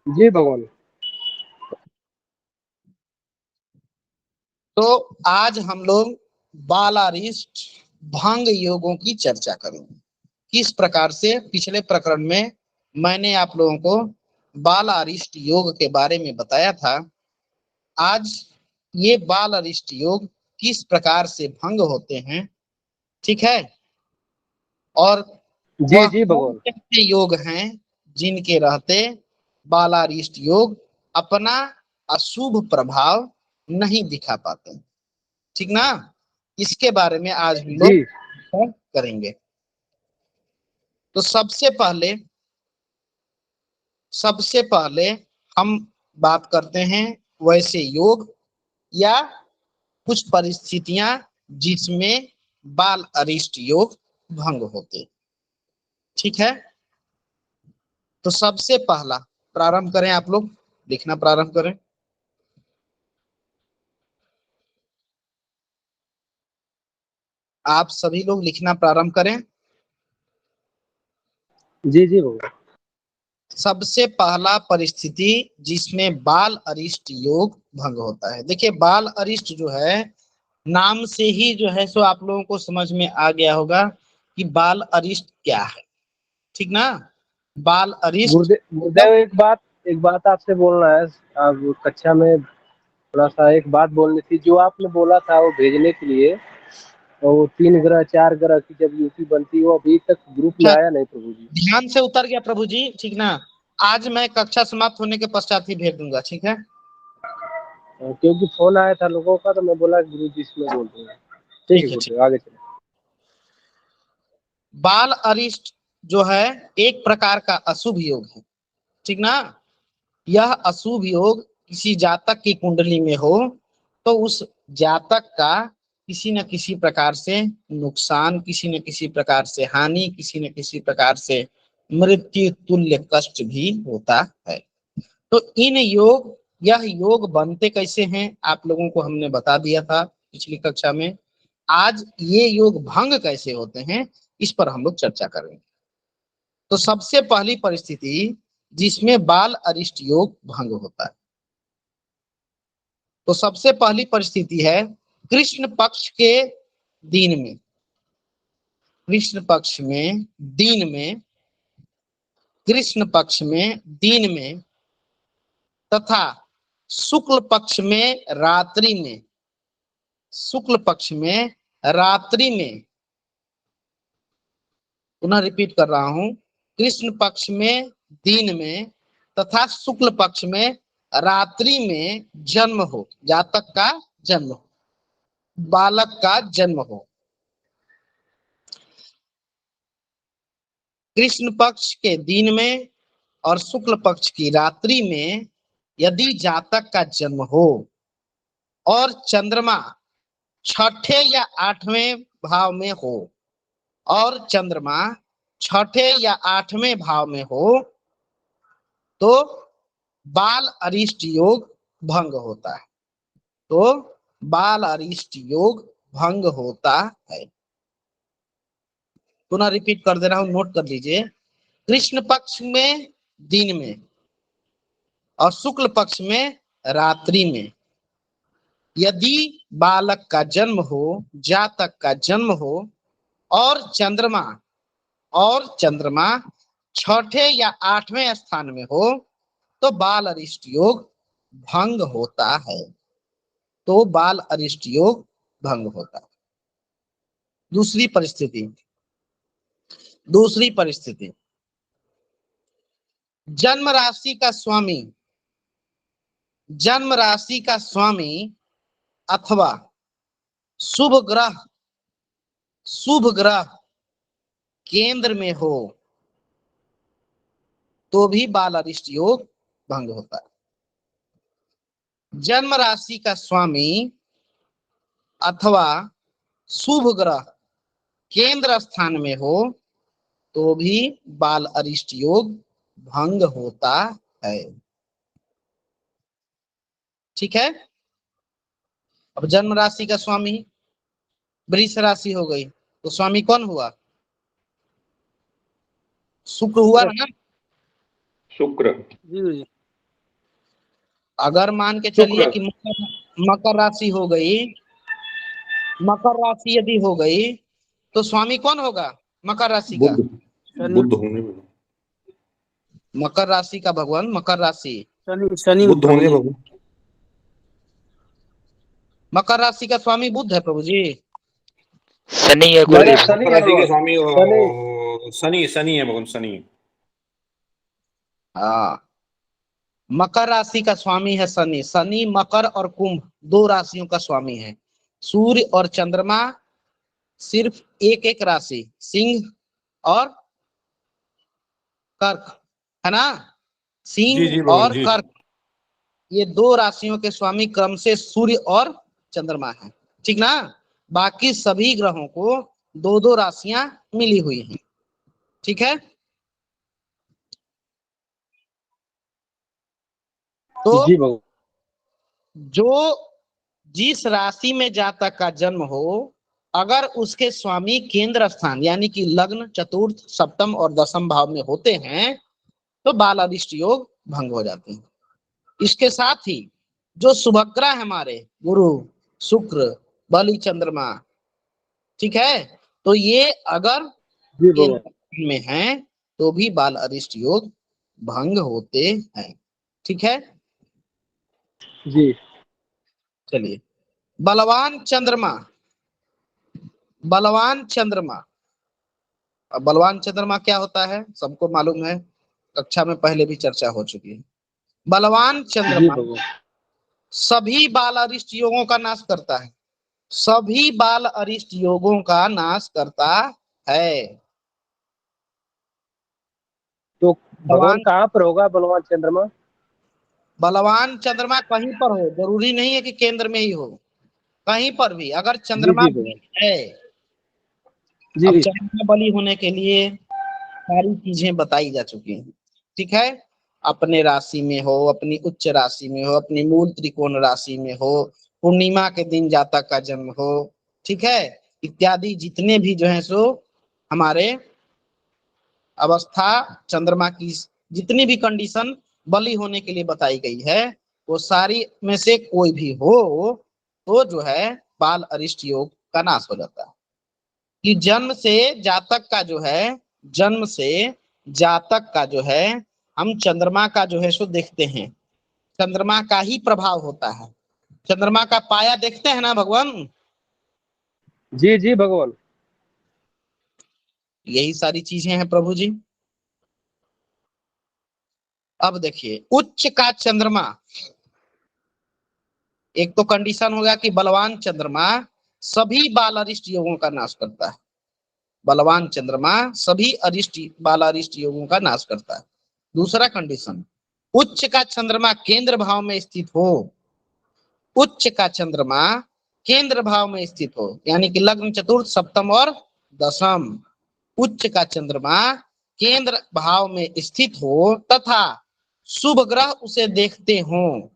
जी भगवान। तो आज हम लोग बालारिष्ट भंग योगों की चर्चा करेंगे। किस प्रकार से पिछले प्रकरण में मैंने आप लोगों को बालारिष्ट योग के बारे में बताया था। आज ये बालारिष्ट योग किस प्रकार से भंग होते हैं, ठीक है, और जी वह जी कौन भगवान। से योग हैं जिनके रहते बालारिष्ट योग अपना अशुभ प्रभाव नहीं दिखा पाते, ठीक ना। इसके बारे में आज हम जी लोग करेंगे। तो सबसे पहले हम बात करते हैं वैसे योग या कुछ परिस्थितियां जिसमें बाल अरिष्ट योग भंग होते, ठीक है। तो सबसे पहला प्रारंभ करें, आप लोग लिखना प्रारंभ करें। आप सभी लोग लिखना प्रारंभ करें। जी जी भगवान। सबसे पहला परिस्थिति जिसमें बाल अरिष्ट योग भंग होता है। देखिए बाल अरिष्ट जो है, नाम से ही जो है सो आप लोगों को समझ में आ गया होगा कि बाल अरिष्ट क्या है, ठीक ना। बाल अरिष्ट गुरुदेव गुरुदेव, एक बात आपसे बोलना है। आप कक्षा में थोड़ा सा एक बात बोलनी थी। जो आपने बोला था वो भेजने के लिए, और वो 3 ग्रह 4 ग्रह की जब यूपी बनती, वो अभी तक ग्रुप में आया नहीं प्रभु जी। ध्यान से उतर गया प्रभु जी, ठीक ना। आज मैं कक्षा समाप्त होने के पश्चात ही भेज दूंगा, ठीक है। क्योंकि फोन आया था लोगों का, तो मैं बोला गुरु जी इसमें बोल दूंगा। ठीक है ठीक है, ठीक। गुरुदेव, आगे चले। बाल अरिष्ट जो है एक प्रकार का अशुभ योग है, ठीक ना। यह अशुभ योग किसी जातक की कुंडली में हो तो उस जातक का किसी न किसी प्रकार से नुकसान, किसी न किसी प्रकार से हानि, किसी न किसी प्रकार से मृत्यु तुल्य कष्ट भी होता है। तो यह योग बनते कैसे हैं आप लोगों को हमने बता दिया था पिछली कक्षा में। आज ये योग भंग कैसे होते हैं इस पर हम लोग चर्चा करेंगे। तो सबसे पहली परिस्थिति जिसमें बाल अरिष्ट योग भंग होता है, तो सबसे पहली परिस्थिति है कृष्ण पक्ष के दिन में। कृष्ण पक्ष में दिन में, कृष्ण पक्ष में दिन में तथा शुक्ल पक्ष में रात्रि में, शुक्ल पक्ष में रात्रि में, पुनः रिपीट कर रहा हूं, कृष्ण पक्ष में दिन में तथा शुक्ल पक्ष में रात्रि में जन्म हो, जातक का जन्म हो, बालक का जन्म हो। कृष्ण पक्ष के दिन में और शुक्ल पक्ष की रात्रि में यदि जातक का जन्म हो और चंद्रमा छठे या आठवें भाव में हो, और चंद्रमा छठे या आठवें भाव में हो, तो बाल अरिष्ट योग भंग होता है। तो बाल अरिष्ट योग भंग होता है। पुनः रिपीट कर दे रहा हूं, नोट कर लीजिए। कृष्ण पक्ष में दिन में और शुक्ल पक्ष में रात्रि में यदि बालक का जन्म हो, जातक का जन्म हो, और चंद्रमा छठे या आठवें स्थान में हो, तो बाल अरिष्ट योग भंग होता है। तो बाल अरिष्ट योग भंग होता है। दूसरी परिस्थिति जन्म राशि का स्वामी अथवा शुभ ग्रह केंद्र में हो तो भी बाल अरिष्ट योग भंग होता है। जन्म राशि का स्वामी अथवा शुभ ग्रह केंद्र स्थान में हो तो भी बाल अरिष्ट योग भंग होता है, ठीक है। अब जन्म राशि का स्वामी वृष राशि हो गई, तो स्वामी कौन हुआ? शुक्र हुआ ना। शुक्र। जी जी। अगर मान के चलिए शुक्र। कि मकर राशि हो गई, मकर राशि यदि हो गई तो स्वामी कौन होगा मकर राशि का? बुध। शनि। बुध होंगे भगवान। मकर राशि का भगवान, मकर राशि, शनि शनि बुध प्रभु होंगे जी। भगवान। मकर राशि का स्वामी बुध है प्रभु जी। शनि है नहीं अरे नहीं, गुरुदेव। शनि मकर है राशि के भगवान। स्वामी शनि। शनि, शनि है भगवान, शनि। हाँ, मकर राशि का स्वामी है शनि। शनि मकर और कुंभ दो राशियों का स्वामी है। सूर्य और चंद्रमा सिर्फ एक एक राशि, सिंह और कर्क, है ना? जी सिंह जी भगवान और जी। कर्क, ये दो राशियों के स्वामी क्रम से सूर्य और चंद्रमा है, ठीक ना? बाकी सभी ग्रहों को दो दो राशियां मिली हुई हैं, ठीक है? तो जी भगवान। जो जिस राशि में जातक का जन्म हो, अगर उसके स्वामी केंद्र स्थान यानी कि लग्न, चतुर्थ, सप्तम और दसम भाव में होते हैं तो बाल अरिष्ट योग भंग हो जाते हैं। इसके साथ ही जो शुभग्रह है हमारे गुरु, शुक्र, बलि, चंद्रमा, ठीक है, तो ये अगर जी भगवान। केंद्र में है तो भी बाल अरिष्ट योग भंग होते हैं, ठीक है? जी। चलिए, बलवान चंद्रमा, बलवान चंद्रमा। अब बलवान चंद्रमा क्या होता है सबको मालूम है, कक्षा में पहले भी चर्चा हो चुकी है। बलवान जी चंद्रमा भगवान। सभी बाल अरिष्ट योगों का नाश करता है, सभी बाल अरिष्ट योगों का नाश करता है। तो भगवान बलवान कहाँ पर होगा बलवान चंद्रमा? बलवान चंद्रमा कहीं पर हो, जरूरी नहीं है कि केंद्र में ही हो, कहीं पर भी अगर जी चंद्रमा जी भगवान। है। अब जी चंद्रमा बली होने के लिए सारी चीजें बताई जा चुकी हैं, ठीक है? अपने राशि में हो, अपनी उच्च राशि में हो, अपनी मूल त्रिकोण राशि में हो, पूर्णिमा के दिन जातक का जन्म हो, ठीक है, इत्यादि जितने भी जो है सो हमारे अवस्था चंद्रमा की जितनी भी कंडीशन बली होने के लिए बताई गई है, वो सारी में से कोई भी हो तो जो है बाल अरिष्ट योग का नाश हो जाता है। कि जन्म से जातक का जो है, जन्म से जातक का जो है, हम चंद्रमा का जो है सो देखते हैं, चंद्रमा का ही प्रभाव होता है। चंद्रमा का पाया देखते हैं ना भगवान, जी जी भगवान। यही सारी चीजें हैं प्रभु जी। अब देखिए, उच्च का चंद्रमा, एक तो कंडीशन होगा कि बलवान चंद्रमा सभी बाल अरिष्ट योगों का नाश करता है, बलवान चंद्रमा सभी अरिष्ट बाल अरिष्ट योगों का नाश करता है। दूसरा कंडीशन, उच्च का चंद्रमा केंद्र भाव में स्थित हो, उच्च का चंद्रमा केंद्र भाव में स्थित हो, यानी कि लग्न, चतुर्थ, सप्तम और दसम, उच्च का चंद्रमा केंद्र भाव में स्थित हो तथा शुभ ग्रह उसे देखते हो,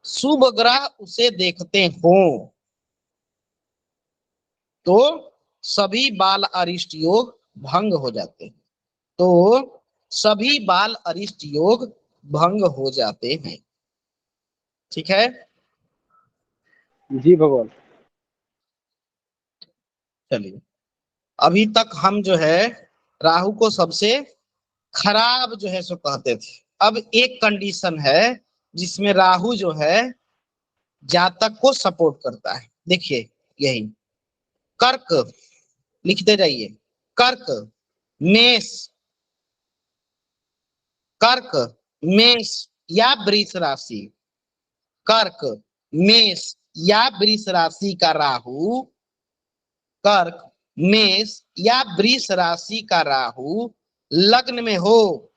शुभ ग्रह उसे देखते हो तो सभी बाल अरिष्ट योग भंग हो जाते हैं, तो सभी बाल अरिष्ट योग भंग हो जाते हैं, ठीक है? जी भगवान। चलिए, अभी तक हम जो है राहु को सबसे खराब जो है सो कहते थे। अब एक कंडीशन है जिसमें राहु जो है जातक को सपोर्ट करता है, देखिए यही कर्क, लिखते जाइए, कर्क, मेष, कर्क, मेष या वृष राशि, कर्क, मेष या वृष राशि का राहु, कर्क, मेष या वृष राशि का राहु लग्न में हो,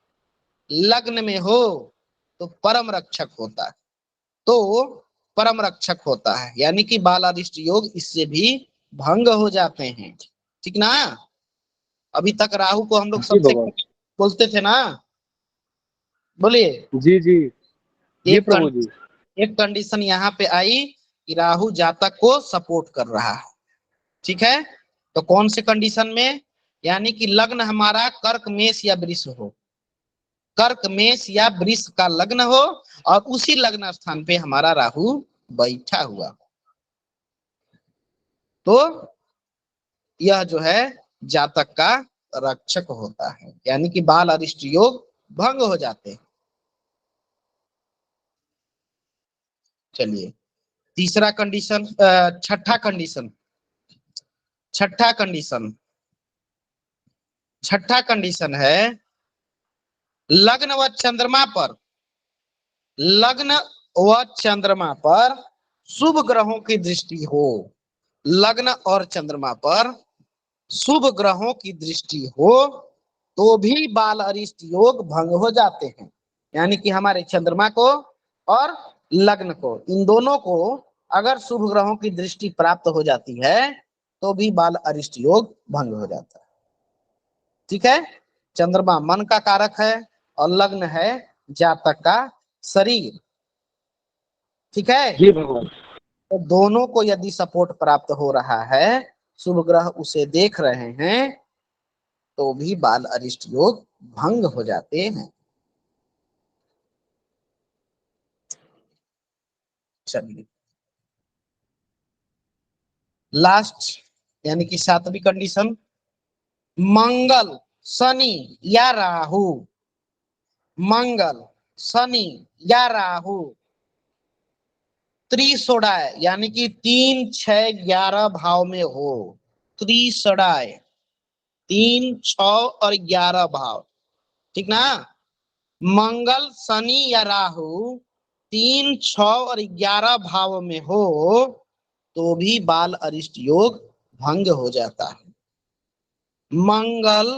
लग्न में हो तो परम रक्षक होता है, तो परम रक्षक होता है, यानी कि बालारिष्ट योग इससे भी भंग हो जाते हैं, ठीक ना? अभी तक राहु को हम लोग जी सबसे भगवान। बोलते थे ना, बोलिए। जी जी। जी एक प्रभु जी। एक कंडीशन यहाँ पे आई कि राहु जातक को सपोर्ट कर रहा है, ठीक है? तो कौन से कंडीशन में? यानी कि लग्न हमारा कर्क, मेष या वृष हो, कर्क, मेष या वृष का लग्न हो और उसी लग्न स्थान पे हमारा राहु बैठा हुआ हो, तो यह जो है जातक का रक्षक होता है, यानी कि बाल अरिष्ट योग भंग हो जाते हैं। चलिए तीसरा कंडीशन, छठा कंडीशन, छठा कंडीशन है लग्न व चंद्रमा पर, लग्न व चंद्रमा पर शुभ ग्रहों की दृष्टि हो, लग्न और चंद्रमा पर शुभ ग्रहों की दृष्टि हो तो भी बाल अरिष्ट योग भंग हो जाते हैं। यानी कि हमारे चंद्रमा को और लग्न को, इन दोनों को अगर शुभ ग्रहों की दृष्टि प्राप्त हो जाती है तो भी बाल अरिष्ट योग भंग हो जाता है। ठीक है, चंद्रमा मन का कारक है और लग्न है जातक का शरीर। ठीक है, जी भगवान। तो दोनों को यदि सपोर्ट प्राप्त हो रहा है, शुभ ग्रह उसे देख रहे हैं, तो भी बाल अरिष्ट योग भंग हो जाते हैं। चलिए लास्ट यानी कि सातवीं कंडीशन, मंगल, शनि या राहु, मंगल, शनि या राहु त्रिषोडाय यानी कि 3, 6, 11 भाव में हो, त्रिषोडाय 3, 6 और 11 भाव, ठीक ना। मंगल, शनि या राहु 3, 6 और 11 भाव में हो तो भी बाल अरिष्ट योग भंग हो जाता है। मंगल,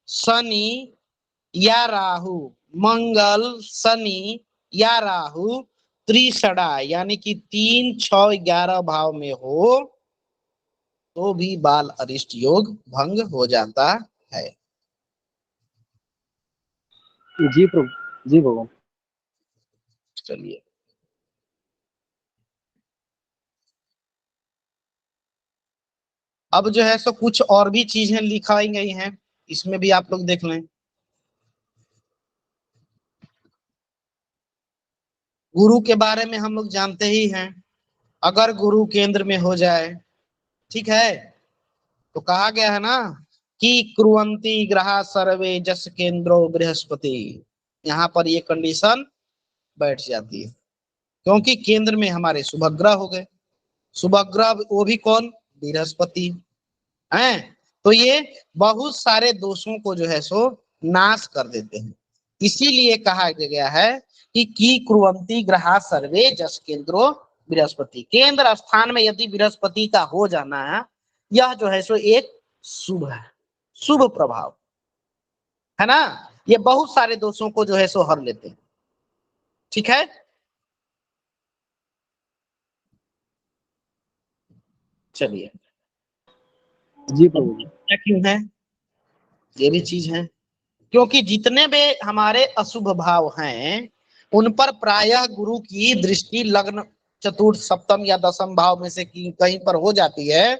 शनि या राहु, मंगल, शनि या राहु त्रिषडा यानी कि 3, 6, 11 भाव में हो तो भी बाल अरिष्ट योग भंग हो जाता है। जी प्रभु, जी भगवान। चलिए अब जो है सो कुछ और भी चीजें लिखाई गई हैं, इसमें भी आप लोग देख लें। गुरु के बारे में हम लोग जानते ही हैं, अगर गुरु केंद्र में हो जाए, ठीक है, तो कहा गया है ना कि कुर्वन्ति ग्रहा सर्वे जस केंद्रो बृहस्पति, यहाँ पर ये कंडीशन बैठ जाती है, क्योंकि केंद्र में हमारे शुभग्रह हो गए, शुभग्रह वो भी कौन, बृहस्पति हैं, तो ये बहुत सारे दोषों को जो है सो नाश कर देते हैं। इसीलिए कहा गया है कि कुर्वन्ति ग्रहा सर्वे जस केंद्रो बृहस्पति, केंद्र स्थान में यदि बृहस्पति का हो जाना है, यह जो है सो एक शुभ है, शुभ प्रभाव है ना, ये बहुत सारे दोषों को जो है सो हर लेते हैं। ठीक है, चलिए जी प्रभु जी। क्या क्यों है, ये भी चीज है, क्योंकि जितने भी हमारे अशुभ भाव हैं उन पर प्रायः गुरु की दृष्टि लग्न, चतुर्थ, सप्तम या दशम भाव में से कहीं पर हो जाती है,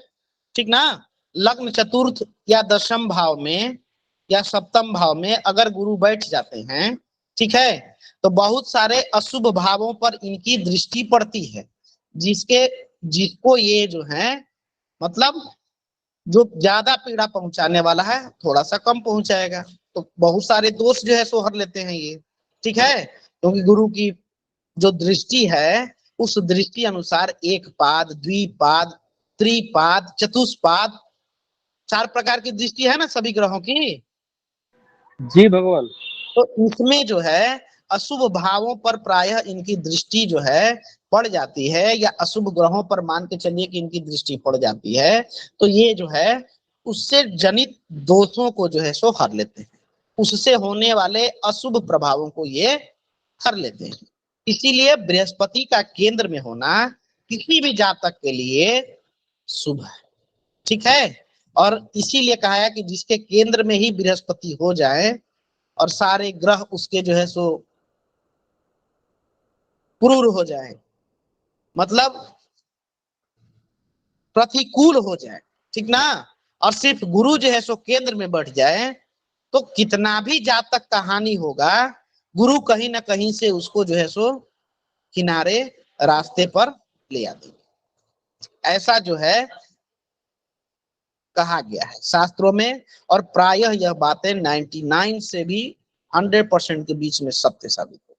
ठीक ना। लग्न, चतुर्थ या दशम भाव में या सप्तम भाव में अगर गुरु बैठ जाते हैं, ठीक है, तो बहुत सारे अशुभ भावों पर इनकी दृष्टि पड़ती है, जिसको ये जो है मतलब जो ज्यादा पीड़ा पहुंचाने वाला है थोड़ा सा कम पहुंचाएगा, तो बहुत सारे दोष जो है सो हर लेते हैं ये। ठीक है, क्योंकि गुरु की जो दृष्टि है उस दृष्टि अनुसार एक पाद, द्विपाद, त्रिपाद, चतुष्पाद, 4 प्रकार की दृष्टि है ना सभी ग्रहों की। जी भगवान। तो इसमें जो है अशुभ भावों पर प्रायः इनकी दृष्टि जो है पड़ जाती है, या अशुभ ग्रहों पर मान के चलिए कि इनकी दृष्टि पड़ जाती है, तो ये जो है उससे जनित दोषों को जो है सो हर लेते हैं, उससे होने वाले अशुभ प्रभावों को ये हर लेते हैं। इसीलिए बृहस्पति का केंद्र में होना किसी भी जातक के लिए शुभ है। ठीक है, और इसीलिए कहा है कि जिसके केंद्र में ही बृहस्पति हो जाए और सारे ग्रह उसके जो है सो क्रूर हो जाए, मतलब प्रतिकूल हो जाए, ठीक ना, और सिर्फ गुरु जो है सो केंद्र में बैठ जाए, तो कितना भी जातक का हानि होगा, गुरु कहीं ना कहीं से उसको जो है सो किनारे रास्ते पर ले आते। ऐसा जो है कहा गया है शास्त्रों में, और प्रायः यह बातें 99 से भी 100% के बीच में सत्य साबित हो।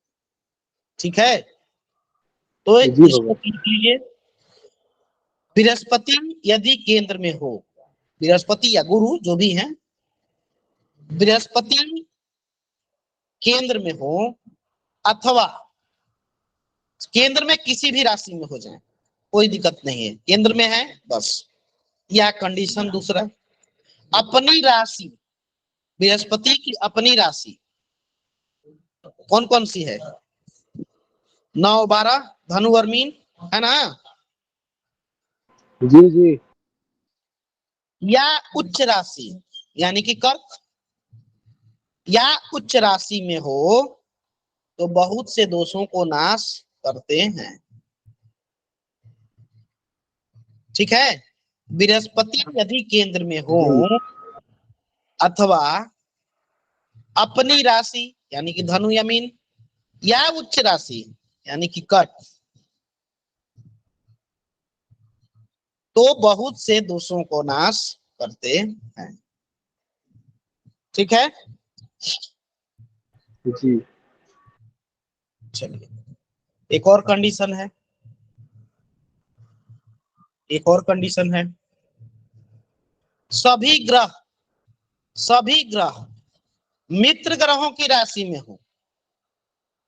ठीक है, तो जी इसको भगवान। लिख लीजिए। बृहस्पति यदि केंद्र में हो, बृहस्पति या गुरु जो भी है, बृहस्पति केंद्र में हो अथवा केंद्र में किसी भी राशि में हो जाए, कोई दिक्कत नहीं है, केंद्र में है बस। या कंडीशन दूसरा, अपनी राशि, बृहस्पति की अपनी राशि कौन कौन सी है? 9 12 धनु और मीन, है ना? जी जी। या उच्च राशि यानी कि कर्क, या उच्च राशि में हो तो बहुत से दोषों को नाश करते हैं। ठीक है, बृहस्पति यदि केंद्र में हो जी अथवा अपनी राशि यानी कि धनु या मीन, या उच्च राशि यानी कि कर्क, तो बहुत से दोषों को नाश करते हैं। ठीक है, जी। चलिए एक और कंडीशन है, एक और कंडीशन है, सभी ग्रह, सभी ग्रह मित्र ग्रहों की राशि में हो,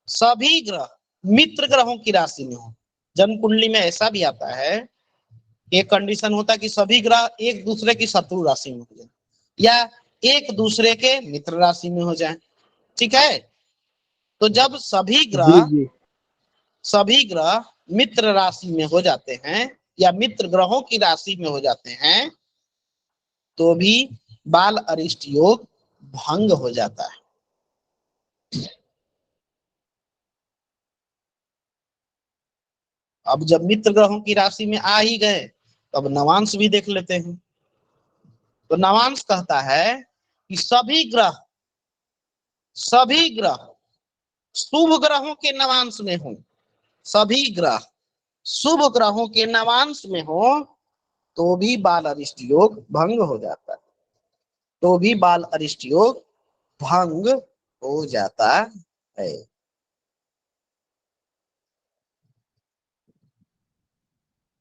सभी ग्रह मित्र ग्रहों की राशि में हो। जन्म कुंडली में ऐसा भी आता है, एक कंडीशन होता है कि सभी ग्रह एक दूसरे की शत्रु राशि में हो जाए या एक दूसरे के मित्र राशि में हो जाए। ठीक है, तो जब जी जी। सभी ग्रह मित्र राशि में हो जाते हैं या मित्र ग्रहों की राशि में हो जाते हैं तो भी बाल अरिष्ट योग भंग हो जाता है। अब जब मित्र ग्रहों की राशि में आ ही गए तो अब नवांश भी देख लेते हैं। तो नवांश कहता है कि सभी ग्रह शुभ ग्रहों के नवांश में हो, सभी ग्रह शुभ ग्रहों के नवांश में हो तो भी बाल अरिष्ट योग भंग हो जाता है, तो भी बाल अरिष्ट योग भंग हो जाता है।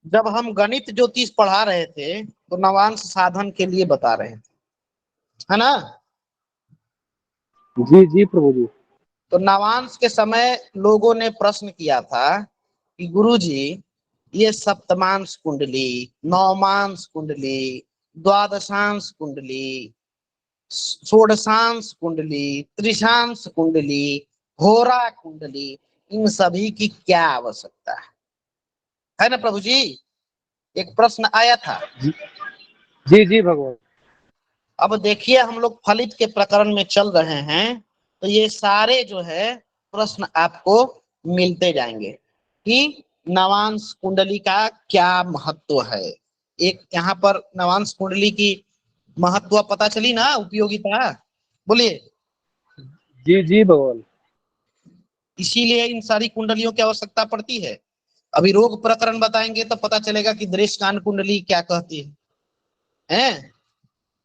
जब हम गणित ज्योतिष पढ़ा रहे थे तो नवांश साधन के लिए बता रहे थे, है ना? जी जी प्रभु जी। तो नवांश के समय लोगों ने प्रश्न किया था कि गुरुजी ये सप्तमांश कुंडली, नवमांश कुंडली, द्वादशांश कुंडली, षोडशांश कुंडली, त्रिशांश कुंडली, होरा कुंडली, इन सभी की क्या आवश्यकता है ना प्रभु जी? एक प्रश्न आया था। जी जी भगवान। अब देखिए हम लोग फलित के प्रकरण में चल रहे हैं तो ये सारे जो है प्रश्न आपको मिलते जाएंगे कि नवांश कुंडली का क्या महत्व है। एक यहाँ पर नवांश कुंडली की महत्व पता चली ना, उपयोगिता, बोलिए। जी जी भगवान। इसीलिए इन सारी कुंडलियों की आवश्यकता पड़ती है। अभी रोग प्रकरण बताएंगे तो पता चलेगा कि दृष्टान कुंडली क्या कहती है?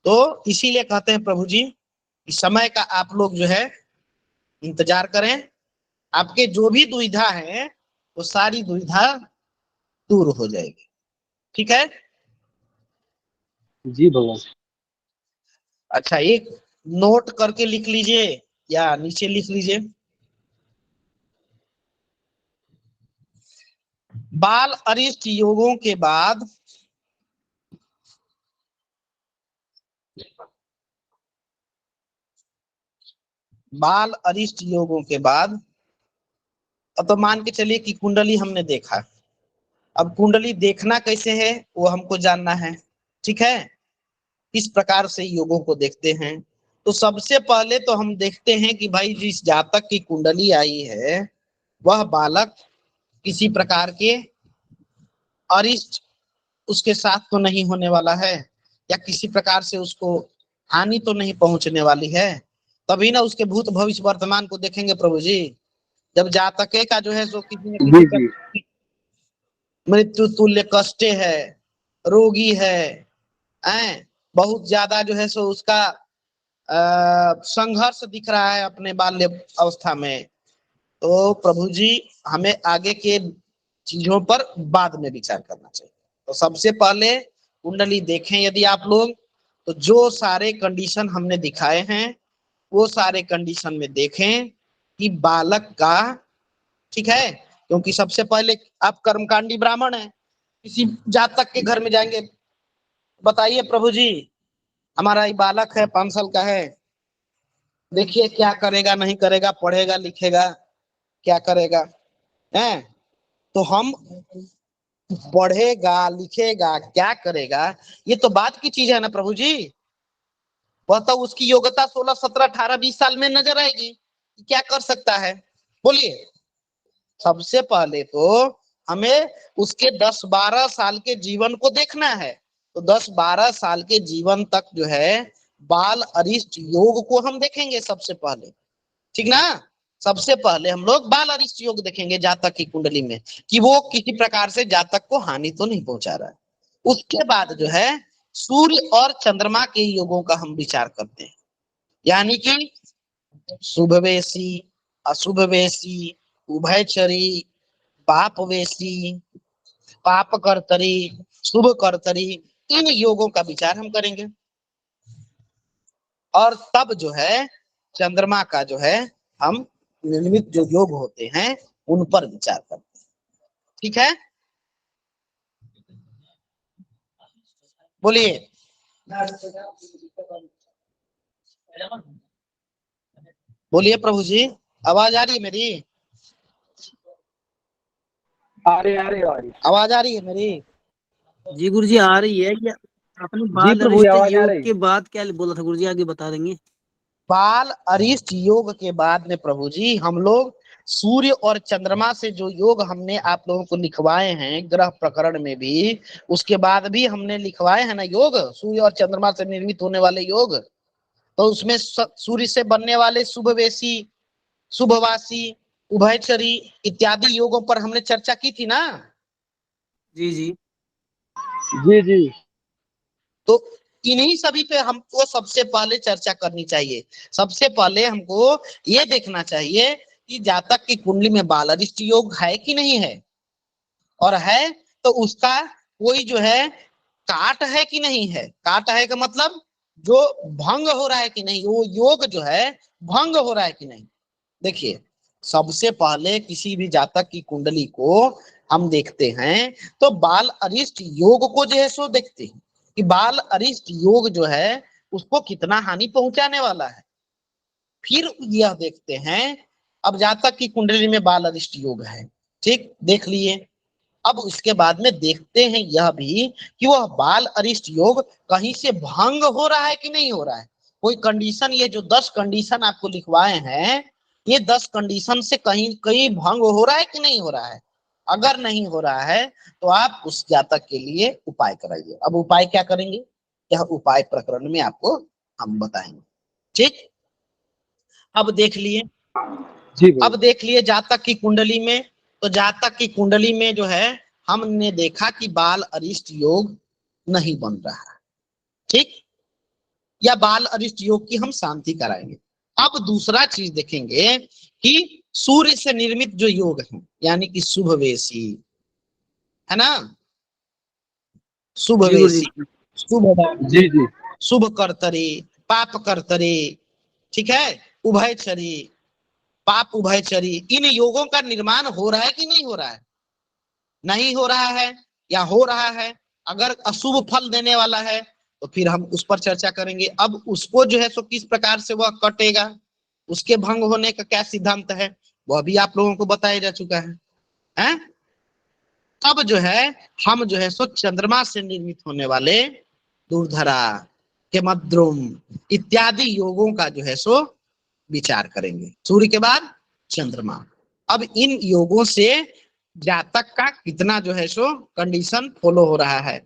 तो इसीलिए कहते हैं प्रभु जी कि समय का आप लोग जो है इंतजार करें, आपके जो भी दुविधा है वो सारी दुविधा दूर हो जाएगी। ठीक है, जी भगवान। अच्छा एक नोट करके लिख लीजिए या नीचे लिख लीजिए। बाल अरिष्ट योगों के बाद बाल अरिष्ट योगों के बाद अब तो मान के चलिए कि कुंडली हमने देखा, अब कुंडली देखना कैसे है वो हमको जानना है। ठीक है, किस प्रकार से योगों को देखते हैं? तो सबसे पहले तो हम देखते हैं कि भाई जिस जातक की कुंडली आई है वह बालक किसी प्रकार के अरिष्ट उसके साथ तो नहीं होने वाला है, या किसी प्रकार से उसको हानि तो नहीं पहुंचने वाली है, तभी ना उसके भूत भविष्य वर्तमान को देखेंगे प्रभु जी। जब जातके का जो है सो किसी न जी किसी जी मृत्यु तुल्य कष्टे है, रोगी है, बहुत ज्यादा जो है सो उसका संघर्ष दिख रहा है अपने बाल्य अवस्था में, तो प्रभु जी हमें आगे के चीजों पर बाद में विचार करना चाहिए। तो सबसे पहले कुंडली देखें यदि आप लोग, तो जो सारे कंडीशन हमने दिखाए हैं वो सारे कंडीशन में देखें कि बालक का, ठीक है, क्योंकि सबसे पहले आप कर्मकांडी ब्राह्मण हैं, किसी जातक के घर में जाएंगे, बताइए प्रभु जी हमारा ये बालक है 5 साल का है, देखिए क्या करेगा नहीं करेगा, पढ़ेगा लिखेगा क्या करेगा, है तो हम पढ़ेगा लिखेगा क्या करेगा ये तो बात की चीज है ना प्रभु जी। वह तो उसकी योग्यता 16 17 18 20 साल में नजर आएगी कि क्या कर सकता है। बोलिए, सबसे पहले तो हमें उसके 10-12 साल के जीवन को देखना है। तो 10-12 साल के जीवन तक जो है बाल अरिष्ट योग को हम देखेंगे सबसे पहले, ठीक ना। सबसे पहले हम लोग बाल अरिष्ट योग देखेंगे जातक की कुंडली में कि वो किसी प्रकार से जातक को हानि तो नहीं पहुंचा रहा है। उसके बाद जो है सूर्य और चंद्रमा के योगों का हम विचार करते हैं, यानी कि शुभवेशी, अशुभवेशी, उभयचरी, पापवेशी, पाप कर्तरी, शुभ कर्तरी, इन योगों का विचार हम करेंगे। और तब जो है चंद्रमा का जो है हम निर्मित जो योग होते हैं उन पर विचार करते हैं, ठीक है। बोलिए, बोलिए प्रभु जी, आवाज आ रही है मेरी? आ रही आ रही आ रही। आवाज आ रही है मेरी? जी गुरुजी आ रही है। ये आपने जी बाल प्रभु अरिष्ट आवाज आ योग रही। के बाद क्या बोला था गुरुजी, आगे बता देंगे। बाल अरिष्ट योग के बाद में प्रभु जी हम लोग सूर्य और चंद्रमा से जो योग हमने आप लोगों को लिखवाए हैं ग्रह प्रकरण में भी, उसके बाद भी हमने लिखवाए हैं ना योग, सूर्य और चंद्रमा से निर्मित होने वाले योग। तो उसमें सूर्य से बनने वाले शुभवेशी, शुभवासी, उभयचरी इत्यादि योगों पर हमने चर्चा की थी ना। जी जी जी जी तो इन्हीं सभी पे हमको सबसे पहले चर्चा करनी चाहिए। सबसे पहले हमको ये देखना चाहिए कि जातक की कुंडली में बाल अरिष्ट योग है कि नहीं है, और है तो उसका कोई जो है काट है कि नहीं है। काट है का मतलब जो भंग हो रहा है कि नहीं, वो योग जो है भंग हो रहा है कि नहीं। देखिए, सबसे पहले किसी भी जातक की कुंडली को हम देखते हैं तो बाल अरिष्ट योग को जो है सो देखते हैं कि बाल अरिष्ट योग जो है उसको कितना हानि पहुंचाने वाला है। फिर यह देखते हैं, अब जातक की कुंडली में बाल अरिष्ट योग है, ठीक देख लिए। अब उसके बाद में देखते हैं यह भी कि वह बाल अरिष्ट योग कहीं से भंग हो रहा है कि नहीं हो रहा है। कोई कंडीशन, ये जो 10 कंडीशन आपको लिखवाए हैं, ये 10 कंडीशन से कहीं कहीं भंग हो रहा है कि नहीं हो रहा है। अगर नहीं हो रहा है तो आप उस जातक के लिए उपाय कराइए। अब उपाय क्या करेंगे, यह उपाय प्रकरण में आपको हम बताएंगे, ठीक। अब देख लिए, जी प्रभु। अब देख लिए जातक की कुंडली में, तो जातक की कुंडली में जो है हमने देखा कि बाल अरिष्ट योग नहीं बन रहा, ठीक, या बाल अरिष्ट योग की हम शांति कराएंगे। अब दूसरा चीज देखेंगे कि सूर्य से निर्मित जो योग है, यानी कि शुभवेशी है ना, जी गुरुजी। शुभवेशी, शुभवासी, जी जी शुभ कर्तरी, पाप कर्तरी, ठीक है, उभयचरी, पाप उभयचरी, इन योगों का निर्माण हो रहा है कि नहीं हो रहा है। नहीं हो रहा है या हो रहा है, अगर अशुभ फल देने वाला है तो फिर हम उस पर चर्चा करेंगे। अब उसको जो है सो किस प्रकार से वह कटेगा, उसके भंग होने का क्या सिद्धांत है, वह भी आप लोगों को बताया जा चुका है, हैं? तब जो है हम जो है सो चंद्रमा से निर्मित होने वाले दुर्धरा, केमद्रुम इत्यादि योगों का जो है सो विचार करेंगे। सूर्य के बाद चंद्रमा। अब इन योगों से जातक का कितना जो है सो कंडीशन फॉलो हो रहा है,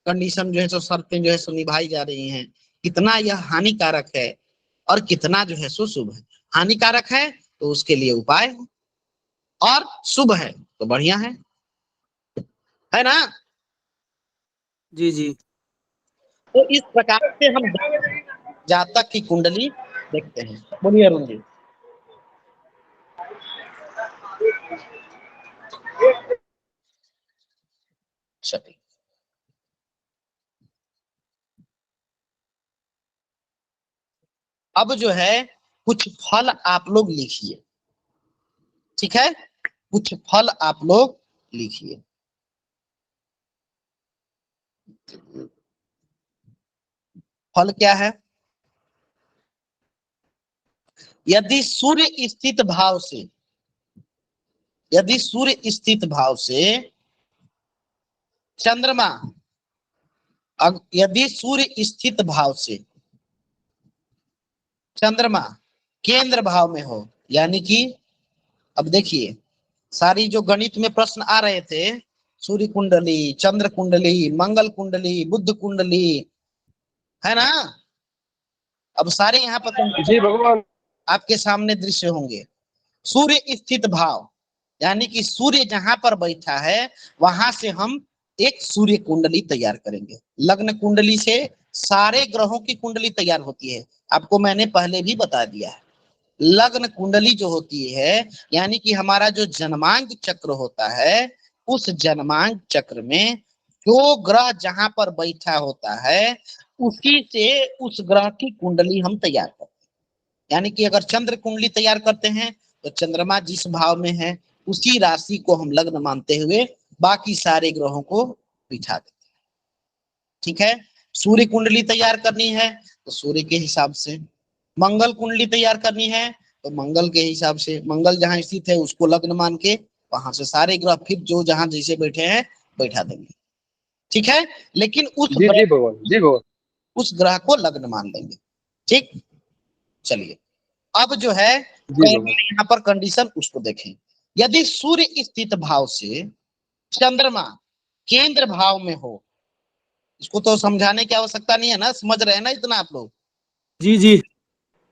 कंडीशन जो है सो शर्तें जो है सो निभाई जा रही हैं, कितना यह हानिकारक है, और कितना जो है सो शुभ है। हानिकारक है तो उसके लिए उपाय है, और शुभ है तो बढ़िया है ना। जी जी। तो इस प्रकार से हम जातक की कुंडली देखते हैं। बोलिए अरुण जी। चलिए, अब जो है कुछ फल आप लोग लिखिए, ठीक है, कुछ फल आप लोग लिखिए। फल क्या है? यदि सूर्य स्थित भाव से, यदि सूर्य स्थित भाव से चंद्रमा, यदि सूर्य स्थित भाव से चंद्रमा केंद्र भाव में हो, यानी कि अब देखिए सारी जो गणित में प्रश्न आ रहे थे, सूर्य कुंडली, चंद्र कुंडली, मंगल कुंडली, बुध कुंडली, है ना, अब सारे यहाँ पर जी भगवान। आपके सामने दृश्य होंगे। सूर्य स्थित भाव यानी कि सूर्य जहां पर बैठा है वहां से हम एक सूर्य कुंडली तैयार करेंगे। लग्न कुंडली से सारे ग्रहों की कुंडली तैयार होती है, आपको मैंने पहले भी बता दिया है। लग्न कुंडली जो होती है यानी कि हमारा जो जन्मांक चक्र होता है, उस जन्मांक चक्र में जो ग्रह जहां पर बैठा होता है उसी से उस ग्रह की कुंडली हम तैयार करते हैं। यानी कि अगर चंद्र कुंडली तैयार करते हैं तो चंद्रमा जिस भाव में है उसी राशि को हम लग्न मानते हुए बाकी सारे ग्रहों को बिठा देते हैं, ठीक है। सूर्य कुंडली तैयार करनी है तो सूर्य के हिसाब से, मंगल कुंडली तैयार करनी है तो मंगल के हिसाब से, मंगल जहां स्थित है उसको लग्न मान के वहां से सारे ग्रह फिर जो जहां जैसे बैठे हैं बैठा देंगे, ठीक है। लेकिन जी जी भगवान, जी भगवान। उस ग्रह को लग्न मान देंगे, ठीक। चलिए, अब जो है जी भगवान। यहाँ पर कंडीशन उसको देखें। यदि सूर्य स्थित भाव से चंद्रमा केंद्र भाव में हो, इसको तो समझाने की आवश्यकता नहीं है ना, समझ रहे हैं ना इतना आप लोग। जी जी।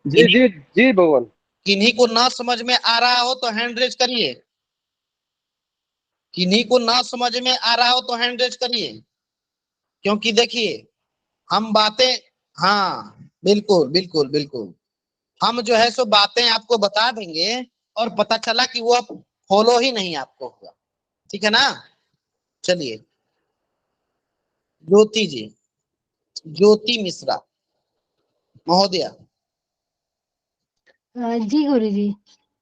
जी जी जी भगवान। किन्हीं को ना समझ में आ रहा हो तो हैंड रेज करिए, किन्हीं को ना समझ में आ रहा हो तो हैंड रेज करिए, क्योंकि देखिए हम बातें, हाँ बिल्कुल बिल्कुल बिल्कुल, हम जो है सो बातें आपको बता देंगे और पता चला कि वो फॉलो ही नहीं आपको हुआ, ठीक है ना। चलिए, ज्योति जी, ज्योति मिश्रा महोदया, जी गुरुजी।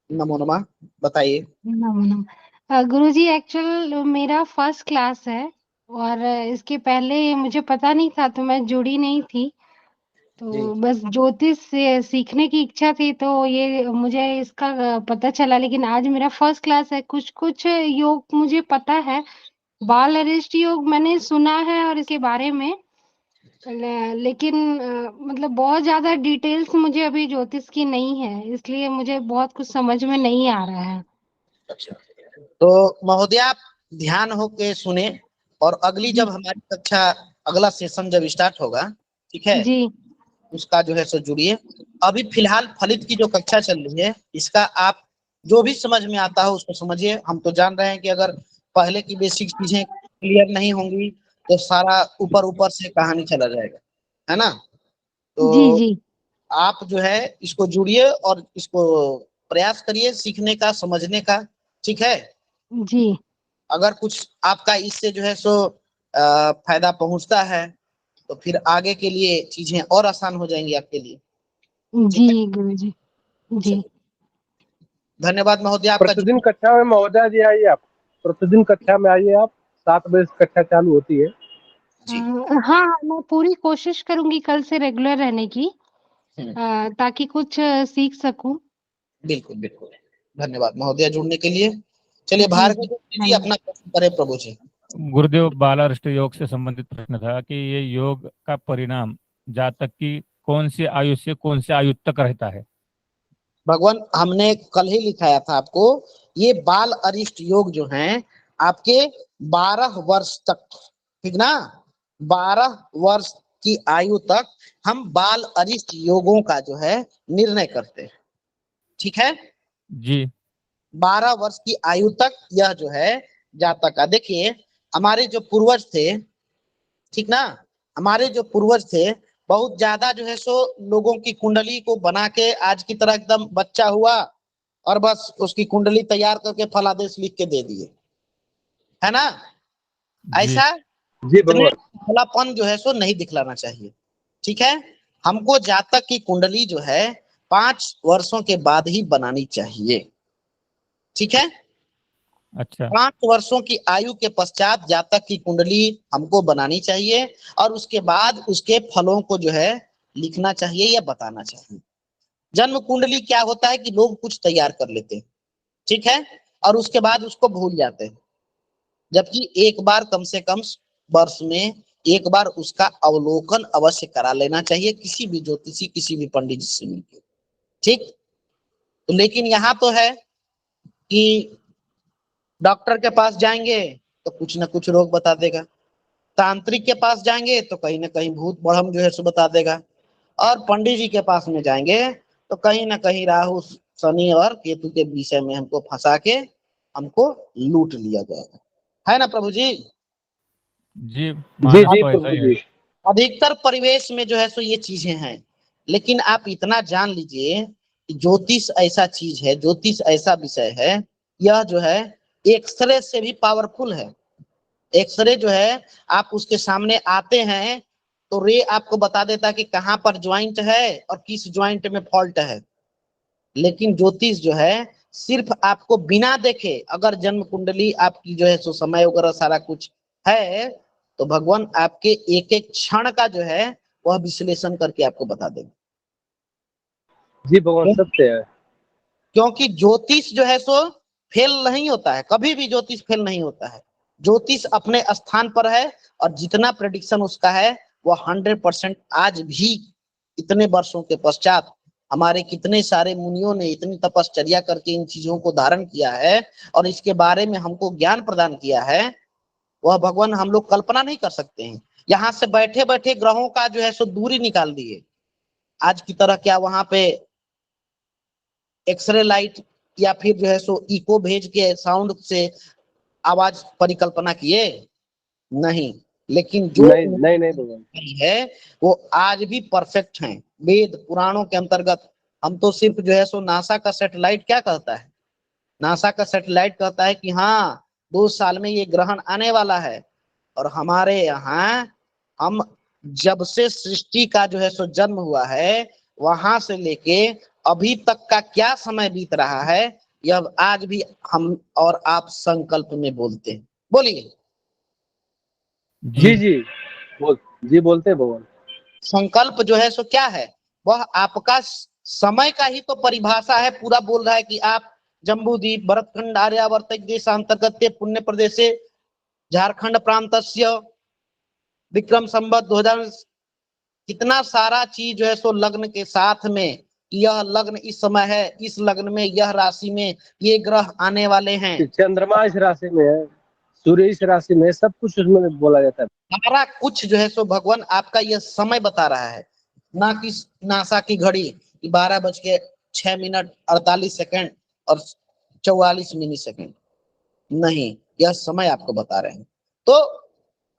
नमो नमः, बताइए। नमो नमः। गुरुजी एक्चुअल मेरा फर्स्ट क्लास है और इसके पहले मुझे पता नहीं था तो मैं जुड़ी नहीं थी, जी तो बस ज्योतिष से सीखने की इच्छा थी तो ये मुझे इसका पता चला, लेकिन आज मेरा फर्स्ट क्लास है। कुछ कुछ योग मुझे पता है, बाल अरिष्ट योग मैंने सुना है और इसके बारे में, लेकिन मतलब बहुत ज्यादा डिटेल्स मुझे अभी ज्योतिष की नहीं है, इसलिए मुझे बहुत कुछ समझ में नहीं आ रहा है। अच्छा, तो महोदया आप ध्यान होके सुने, और अगली जी जब हमारी कक्षा, अगला सेशन जब स्टार्ट होगा, ठीक है, जी उसका जो है सो जुड़िए। अभी फिलहाल फलित की जो कक्षा चल रही है इसका आप जो भी समझ में आता हो उसको समझिए। हम तो जान रहे हैं कि अगर पहले की बेसिक चीजें क्लियर नहीं होंगी तो सारा ऊपर ऊपर से कहानी चला जाएगा, है ना। जी तो जी आप जो है इसको जुड़िए और इसको प्रयास करिए सीखने का, समझने का, ठीक है। जी अगर कुछ आपका इससे जो है सो फायदा पहुंचता है तो फिर आगे के लिए चीजें और आसान हो जाएंगी आपके लिए, जी ठीक है। गुरुजी। जी चलिए, धन्यवाद महोदय आपका। प्रतिदिन कक्षा में महोदय जी आइए आप, प्रतिदिन कक्षा में आइए आप, 7 बजे से कक्षा चालू होती है। जी, हाँ मैं पूरी कोशिश करूंगी कल से रेगुलर रहने की, ताकि कुछ सीख सकूं। बिल्कुल बिल्कुल, धन्यवाद महोदय जुड़ने के लिए। चलिए जी भार्गव जी जी अपना प्रश्न करें प्रभु जी। गुरुदेव, बालारिष्ट योग से संबंधित प्रश्न था कि ये योग का परिणाम जातक की कौन सी आयु से कौन सी आयु तक रहता है? भगवान, हमने कल ही लिखाया था आपको, ये बाल अरिष्ट योग जो हैं आपके 12 वर्ष तक, ठीक ना, 12 वर्ष की आयु तक हम बाल अरिष्ट योगों का जो है निर्णय करते हैं। ठीक है, जी 12 वर्ष की आयु तक यह जो है जातक का। देखिए हमारे जो पूर्वज थे, ठीक ना, हमारे जो पूर्वज थे बहुत ज्यादा जो है सो लोगों की कुंडली को बना के आज की तरह एकदम बच्चा हुआ और बस उसकी कुंडली तैयार करके फलादेश लिख के दे दिए, है ना। जी ऐसा जी इतने भगवान। खुलापन जो है सो नहीं दिखलाना चाहिए। ठीक है, हमको जातक की कुंडली जो है 5 वर्षों के बाद ही बनानी चाहिए। ठीक है, अच्छा 5 वर्षों की आयु के पश्चात जातक की कुंडली हमको बनानी चाहिए और उसके बाद उसके फलों को जो है लिखना चाहिए या बताना चाहिए। जन्म कुंडली क्या होता है कि लोग कुछ तैयार कर लेते हैं, ठीक है, और उसके बाद उसको भूल जाते हैं, जबकि एक बार कम से कम वर्ष में एक बार उसका अवलोकन अवश्य करा लेना चाहिए किसी भी ज्योतिषी किसी भी पंडित जी से मिलकर। ठीक, तो लेकिन यहाँ तो है कि डॉक्टर के पास जाएंगे तो कुछ ना कुछ रोग बता देगा, तांत्रिक के पास जाएंगे तो कहीं ना कहीं भूत बढ़म जो है सो बता देगा, और पंडित जी के पास में जाएंगे तो कहीं ना कहीं राहु शनि और केतु के विषय में हमको फंसा के हमको लूट लिया जाएगा, है ना प्रभु जी। जी, जी मानस जी तो ऐसा प्रभु ही है। जी। अधिकतर परिवेश में जो है सो ये चीजें हैं, लेकिन आप इतना जान लीजिए कि ज्योतिष ऐसा चीज है, ज्योतिष ऐसा विषय है, यह जो है एक्सरे से भी पावरफुल है। एक्सरे जो है आप उसके सामने आते हैं तो रे आपको बता देता है कि कहाँ पर ज्वाइंट है और किस ज्वाइंट में फॉल्ट है, लेकिन ज्योतिष जो है सिर्फ आपको बिना देखे अगर जन्म कुंडली आपकी जो है सो समय वगैरह सारा कुछ है तो भगवान आपके एक एक क्षण का जो है वह विश्लेषण करके आपको बता देंगे। जी भगवान सत्य है। क्योंकि ज्योतिष जो है सो फेल नहीं होता है, कभी भी ज्योतिष फेल नहीं होता है। ज्योतिष अपने स्थान पर है और जितना प्रेडिक्शन उसका है वह 100% आज भी इतने वर्षों के पश्चात हमारे कितने सारे मुनियों ने इतनी तपश्चर्या करके इन चीजों को धारण किया है और इसके बारे में हमको ज्ञान प्रदान किया है, वह भगवान हम लोग कल्पना नहीं कर सकते हैं। यहाँ से बैठे बैठे ग्रहों का जो है सो दूरी निकाल दिए, आज की तरह क्या वहां पे एक्सरे लाइट या फिर जो है सो इको भेज के साउंड से आवाज परिकल्पना किए नहीं, लेकिन जो नहीं नहीं नहीं भगवान। है वो आज भी परफेक्ट हैं। वेद पुराणों के अंतर्गत हम तो सिर्फ जो है सो नासा का सैटेलाइट क्या कहता है, नासा का सैटेलाइट कहता है कि हाँ 2 साल में ये ग्रहण आने वाला है, और हमारे यहाँ हम जब से सृष्टि का जो है सो जन्म हुआ है वहां से लेके अभी तक का क्या समय बीत रहा है यह आज भी हम और आप संकल्प में बोलते हैं। बोलिए जी जी बोल जी बोलते हैं भगवान। संकल्प जो है सो क्या है, वह आपका समय का ही तो परिभाषा है। पूरा बोल रहा है कि आप जम्बूद्वीप भरतखंड आर्यावर्त देशांतर्गत पुण्य प्रदेश झारखंड प्रांतस्य विक्रम संवत 2000, कितना सारा चीज जो है सो लग्न के साथ में, यह लग्न इस समय है, इस लग्न में यह राशि में ये ग्रह आने वाले हैं, चंद्रमा इस राशि में है, सूर्य इस राशि में है, सब कुछ उसमें बोला जाता है। सारा कुछ जो है सो भगवान आपका यह समय बता रहा है, ना कि नासा की घड़ी 12:06 48 सेकंड और 44 मिली सेकंड, नहीं, यह समय आपको बता रहे हैं। तो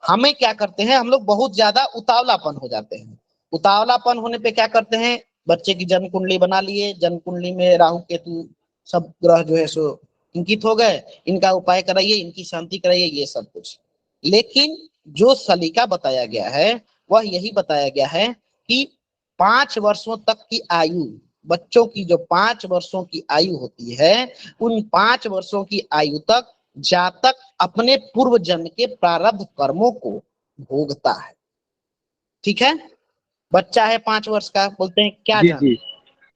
हमें क्या करते हैं, हम लोग बहुत ज्यादा उतावलापन हो जाते हैं। उतावलापन होने पे क्या करते हैं, बच्चे की जन्म कुंडली बना लिए, जन्म कुंडली में राहु केतु सब ग्रह जो है सो इंकित हो गए, इनका उपाय कराइए, इनकी शांति कराइए, ये सब कुछ। लेकिन जो सलीका बताया गया है वह यही बताया गया है कि 5 वर्षों तक की आयु, बच्चों की जो 5 वर्षों की आयु होती है उन 5 वर्षों की आयु तक जातक अपने पूर्व जन्म के प्रारब्ध कर्मों को भोगता है। ठीक है, बच्चा है 5 वर्ष का, बोलते हैं क्या जी जाने, जी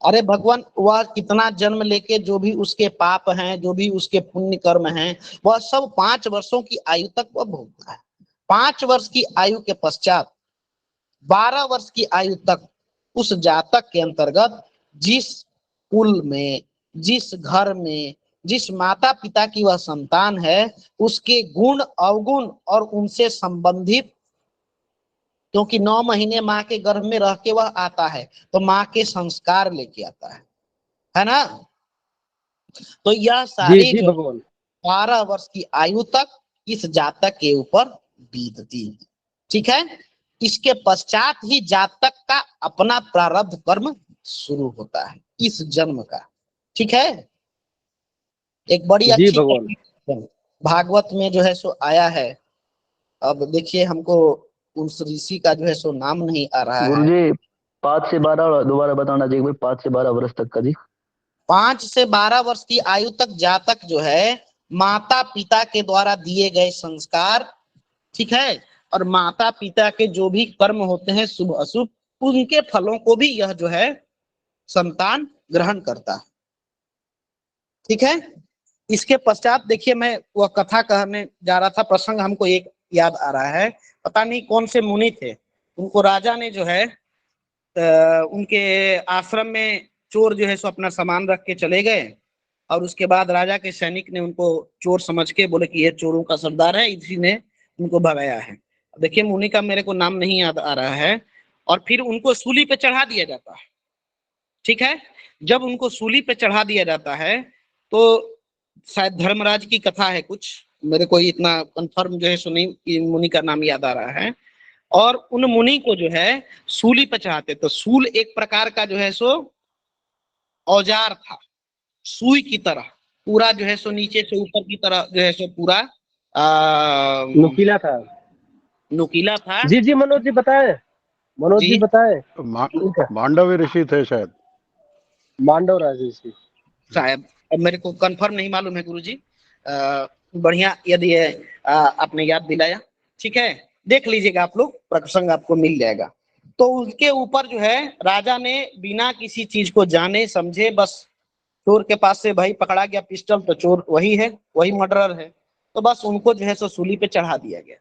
अरे भगवान वह कितना जन्म लेके जो भी उसके पाप हैं, जो भी उसके पुण्य कर्म हैं, वह सब 5 वर्षों की आयु तक वह भोगता है। 5 वर्ष की आयु के पश्चात 12 वर्ष की आयु तक उस जातक के अंतर्गत जिस कुल में, जिस घर में, जिस माता पिता की वह संतान है, उसके गुण अवगुण और उनसे संबंधित क्योंकि 9 महीने माँ के गर्भ में रह के वह आता है, तो माँ के संस्कार लेके आता है ना। तो यह जी सारी जी जो भगवान। 12 वर्ष की आयु तक इस जातक के ऊपर बीतती है। ठीक है, इसके पश्चात ही जातक का अपना प्रारब्ध कर्म शुरू होता है इस जन्म का। ठीक है, एक बड़ी जी अच्छी भगवान। भागवत में जो है सो आया है। अब देखिए, हमको उस ऋषि का जो है सो नाम नहीं आ रहा है। गुरुजी 5 से 12 दोबारा बताना जी, 5 से 12 वर्ष तक का जी। 5 से 12 वर्ष की आयु तक जातक जो है माता पिता के द्वारा दिए गए संस्कार, ठीक है, और माता पिता के जो भी कर्म होते हैं शुभ अशुभ, उनके फलों को भी यह जो है संतान ग्रहण करता है। ठीक है, इसके पश्चात देखिए, मैं वह कथा कहने जा रहा था, प्रसंग हमको एक याद आ रहा है। पता नहीं कौन से मुनि थे, उनको राजा ने जो है उनके आश्रम में चोर जो है सो अपना सामान रख के चले गए, और उसके बाद राजा के सैनिक ने उनको चोर समझ के बोले कि ये चोरों का सरदार है, इसी ने उनको भगाया है। देखिए, मुनि का मेरे को नाम नहीं याद आ रहा है। और फिर उनको सूली पे चढ़ा दिया जाता है। ठीक है, जब उनको सूली पे चढ़ा दिया जाता है तो शायद धर्मराज की कथा है कुछ, मेरे को इतना कंफर्म जो है सुनी कि मुनि का नाम याद आ रहा है। और उन मुनि को जो है सूली पे चढ़ाते, तो सूल एक प्रकार का जो है सो औजार था, सुई की तरह, पूरा जो है सो नीचे से ऊपर की तरह जो है सो पूरा नुकीला था। नुकीला था। जी जी मनोज जी बताए, मनोज जी जी, बताए। मांडवी ऋषि थे शायद, मांडव राजर्षि शायद, अब मेरे को कंफर्म नहीं मालूम है गुरुजी। बढ़िया, यदि आपने याद दिलाया। ठीक है, देख लीजिएगा आप लोग, प्रसंग आपको मिल जाएगा। तो उसके ऊपर जो है राजा ने बिना किसी चीज को जाने समझे, बस चोर के पास से भाई पकड़ा गया पिस्टल, तो चोर वही है, वही मर्डरर है, तो बस उनको जो है सो सूली पे चढ़ा दिया गया।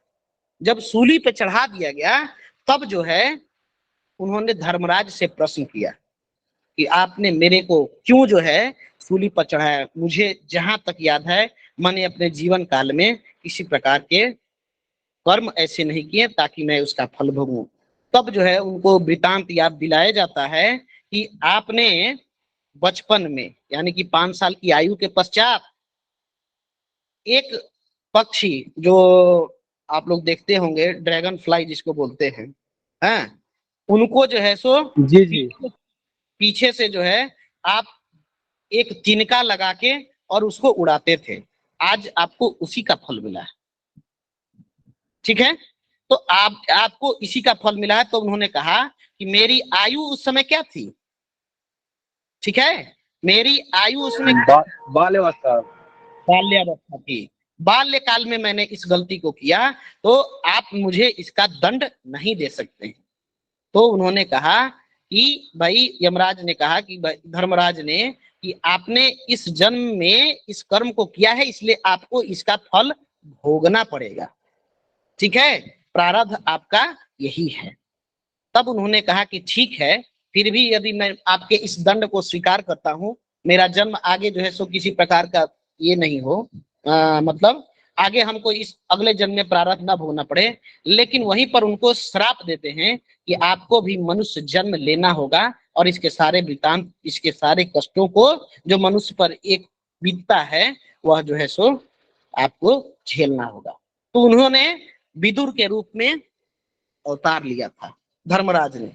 जब सूली पे चढ़ा दिया गया, तब जो है उन्होंने धर्मराज से प्रश्न किया कि आपने मेरे को क्यों जो है सूली पर चढ़ाया। मुझे जहां तक याद है, मैंने अपने जीवन काल में किसी प्रकार के कर्म ऐसे नहीं किए ताकि मैं उसका फल भोगूं। तब जो है उनको वृतांत याद दिलाया जाता है कि आपने बचपन में, यानी कि 5 साल की आयु के पश्चात, एक पक्षी जो आप लोग देखते होंगे, ड्रैगन फ्लाई जिसको बोलते हैं, उनको जो है सो जी जी पीछे से जो है आप एक तिनका लगा के और उसको उड़ाते थे। आज आपको उसी का फल मिला है। ठीक है, तो आपको इसी का फल मिला है। तो उन्होंने कहा कि मेरी आयु उस समय क्या थी। ठीक है, मेरी आयु उसमें बाल्यावस्था बाल्यावस्था थी। बाल्यकाल में मैंने इस गलती को किया, तो आप मुझे इसका दंड नहीं दे सकते। तो उन्होंने कहा कि भाई, यमराज ने कहा कि धर्मराज ने कि आपने इस जन्म में इस कर्म को किया है, इसलिए आपको इसका फल भोगना पड़ेगा। ठीक है, प्रारब्ध आपका यही है। तब उन्होंने कहा कि ठीक है, फिर भी यदि मैं आपके इस दंड को स्वीकार करता हूं, मेरा जन्म आगे जो है सो किसी प्रकार का ये नहीं हो, मतलब आगे हमको इस अगले जन्म में प्रारब्ध ना भोगना पड़े, लेकिन वहीं पर उनको श्राप देते हैं कि आपको भी मनुष्य जन्म लेना होगा, और इसके सारे वृतांत, इसके सारे कष्टों को जो मनुष्य पर एक बीतता है, वह जो है सो आपको झेलना होगा। तो उन्होंने विदुर के रूप में अवतार लिया था धर्मराज ने।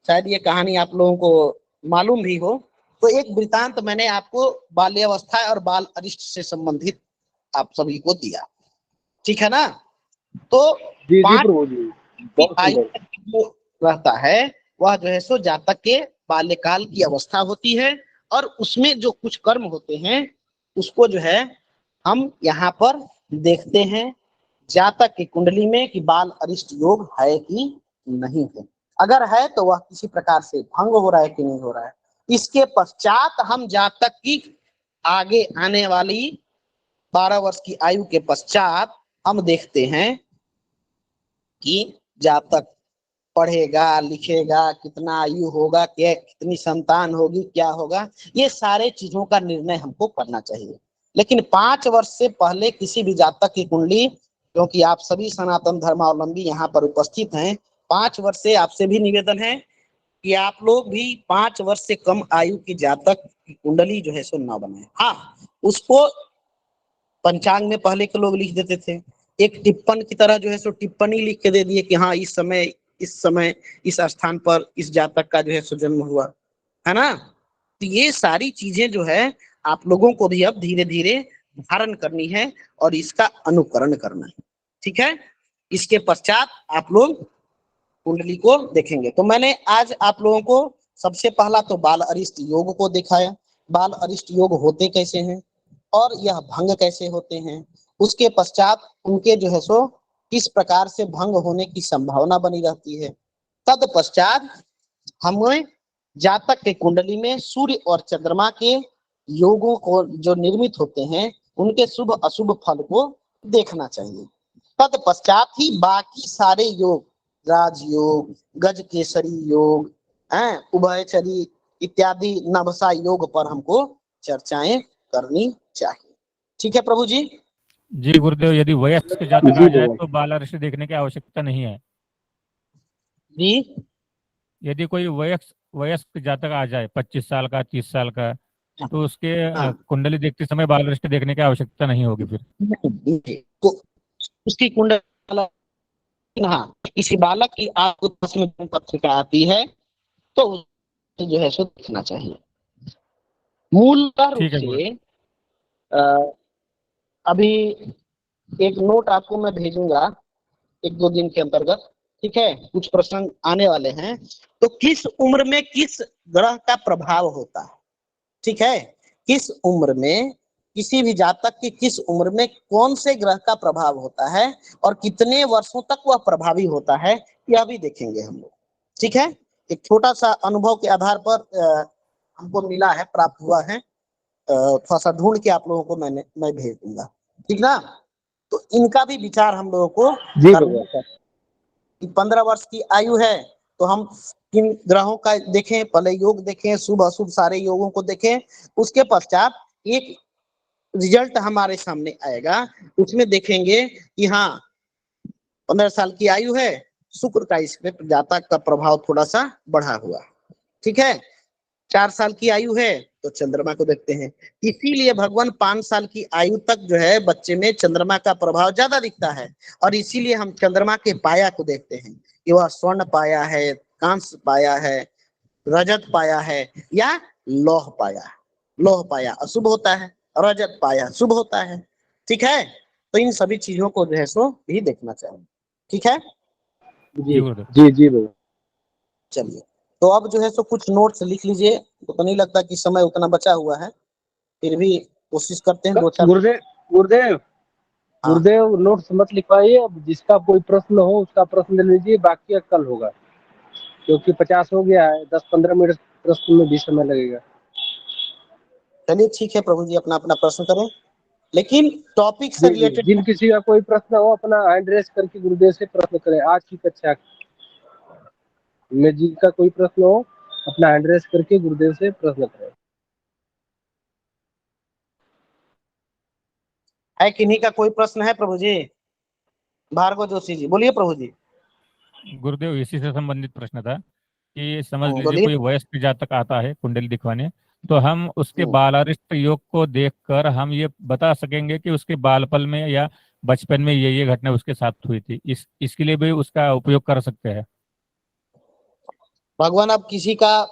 शायद ये कहानी आप लोगों को मालूम भी हो। तो एक वृतांत मैंने आपको बाल्यावस्था और बाल अरिष्ट से संबंधित आप सभी को दिया। ठीक है ना। तो जी जी 5 प्रभु जी, बहुत आयु सुंदर। तक जो रहता है, वह जो है सो जातक के बाल्यकाल की अवस्था होती है, और उसमें जो कुछ कर्म होते हैं उसको जो है हम यहाँ पर देखते हैं जातक की कुंडली में कि बाल अरिष्ट योग है कि नहीं है। अगर है तो वह किसी प्रकार से भंग हो रहा है कि नहीं हो रहा है। इसके पश्चात हम जातक की आगे आने वाली 12 वर्ष की आयु के पश्चात हम देखते हैं कि जातक पढ़ेगा, लिखेगा, कितना आयु होगा, क्या कितनी संतान होगी, क्या होगा, ये सारे चीजों का निर्णय हमको करना चाहिए। लेकिन 5 वर्ष से पहले किसी भी जातक की कुंडली, क्योंकि आप सभी सनातन धर्मावलंबी यहाँ पर उपस्थित हैं, 5 वर्ष से आपसे भी निवेदन है कि आप लोग भी 5 वर्ष से कम आयु की जातक की कुंडली जो है सो न बनाए। हाँ, उसको पंचांग में पहले के लोग लिख देते थे, एक टिप्पण की तरह जो है सो टिप्पणी लिख के दे दिए कि हाँ इस समय इस स्थान पर इस जातक का जो है सो जन्म हुआ है ना। तो ये सारी चीजें जो है आप लोगों को भी अब धीरे धीरे धारण करनी है और इसका अनुकरण करना है। ठीक है, इसके पश्चात आप लोग कुंडली को देखेंगे। तो मैंने आज आप लोगों को सबसे पहला तो बाल अरिष्ट योग को दिखाया, बाल अरिष्ट योग होते कैसे हैं और यह भंग कैसे होते हैं। उसके पश्चात उनके जो है सो किस प्रकार से भंग होने की संभावना बनी रहती है। तत्पश्चात हमें जातक के कुंडली में सूर्य और चंद्रमा के योगों को जो निर्मित होते हैं उनके शुभ अशुभ फल को देखना चाहिए। तत्पश्चात ही बाकी सारे योग, राजयोग, गज केसरी योग, उभयचरी इत्यादि नवसा योग पर हमको चर्चाएं करनी चाहिए। ठीक है प्रभु जी। जी गुरुदेव, यदि वयस्क जातक आ जाए तो बाल अरिष्ट देखने की आवश्यकता नहीं है जी। यदि कोई वयस्क जातक आ जाए 25 साल का 30 साल का, तो उसके कुंडली देखते समय बाल अरिष्ट देखने की आवश्यकता नहीं होगी फिर। तो उसकी कुंडली, हाँ, किसी बालक की आपको पत्रिका आती है तो जो है सो देखना चाहिए। मूल रूप से अभी एक नोट आपको मैं भेजूंगा 1-2 दिन के अंतर्गत। ठीक है, कुछ प्रश्न आने वाले हैं। तो किस उम्र में किस ग्रह का प्रभाव होता है, ठीक है, किस उम्र में किसी भी जातक की किस उम्र में कौन से ग्रह का प्रभाव होता है और कितने वर्षों तक वह प्रभावी होता है, यह भी देखेंगे हम लोग। ठीक है, एक छोटा सा अनुभव के आधार पर हमको मिला है, प्राप्त हुआ है, थोड़ा सा ढूंढ के आप लोगों को मैं भेज दूंगा। ठीक ना, तो इनका भी विचार हम लोगों को कि 15 वर्ष की आयु है तो हम किन ग्रहों का देखें, पहले योग देखें, शुभ अशुभ सारे योगों को देखें। उसके पश्चात एक रिजल्ट हमारे सामने आएगा, उसमें देखेंगे कि हाँ 15 साल की आयु है, शुक्र का इसमें जातक का प्रभाव थोड़ा सा बढ़ा हुआ। ठीक है, 4 साल की आयु है तो चंद्रमा को देखते हैं। इसीलिए भगवान 5 साल की आयु तक जो है बच्चे में चंद्रमा का प्रभाव ज्यादा दिखता है और इसीलिए हम चंद्रमा के पाया को देखते हैं कि वह स्वर्ण पाया है, कांस्य पाया है, रजत पाया है या लौह पाया। लौह पाया अशुभ होता है, रजत पाया शुभ होता है। ठीक है, तो इन सभी चीजों को जो है सो भी देखना चाहिए। ठीक है जी जी जी भाई। चलिए, तो अब जो है सो कुछ नोट्स लिख लीजिए। तो नहीं लगता कि समय उतना बचा हुआ है, फिर भी कोशिश करते हैं 2-4। गुरुदेव नोट्स मत लिखवाइए, अब जिसका कोई प्रश्न हो उसका प्रश्न ले लीजिए, बाकी कल होगा, क्योंकि 50 हो गया है, 10-15 मिनट प्रश्न में भी समय लगेगा। चलिए ठीक है प्रभु जी, अपना अपना प्रश्न करें, लेकिन टॉपिक से रिलेटेड। जिन किसी का कोई प्रश्न हो अपना हैंड रेस करके गुरुदेव से प्रश्न करें। आज की कक्षा में जिनका कोई प्रश्न हो अपना हैंड रेस करके गुरुदेव से प्रश्न करें। है किन्हीं का कोई प्रश्न है प्रभु जी? भार्गव जोशी जी बोलिए प्रभु जी। गुरुदेव, इसी से संबंधित प्रश्न था कि समझ लीजिए कोई वयस्क जातक आता है कुंडली दिखवाने, तो हम उसके बालारिष्ट योग को देखकर हम ये बता सकेंगे कि उसके बालपल में या बचपन में ये घटना उसके साथ हुई थी। इसके लिए भी उसका उपयोग कर सकते हैं। भगवान अब किसी का,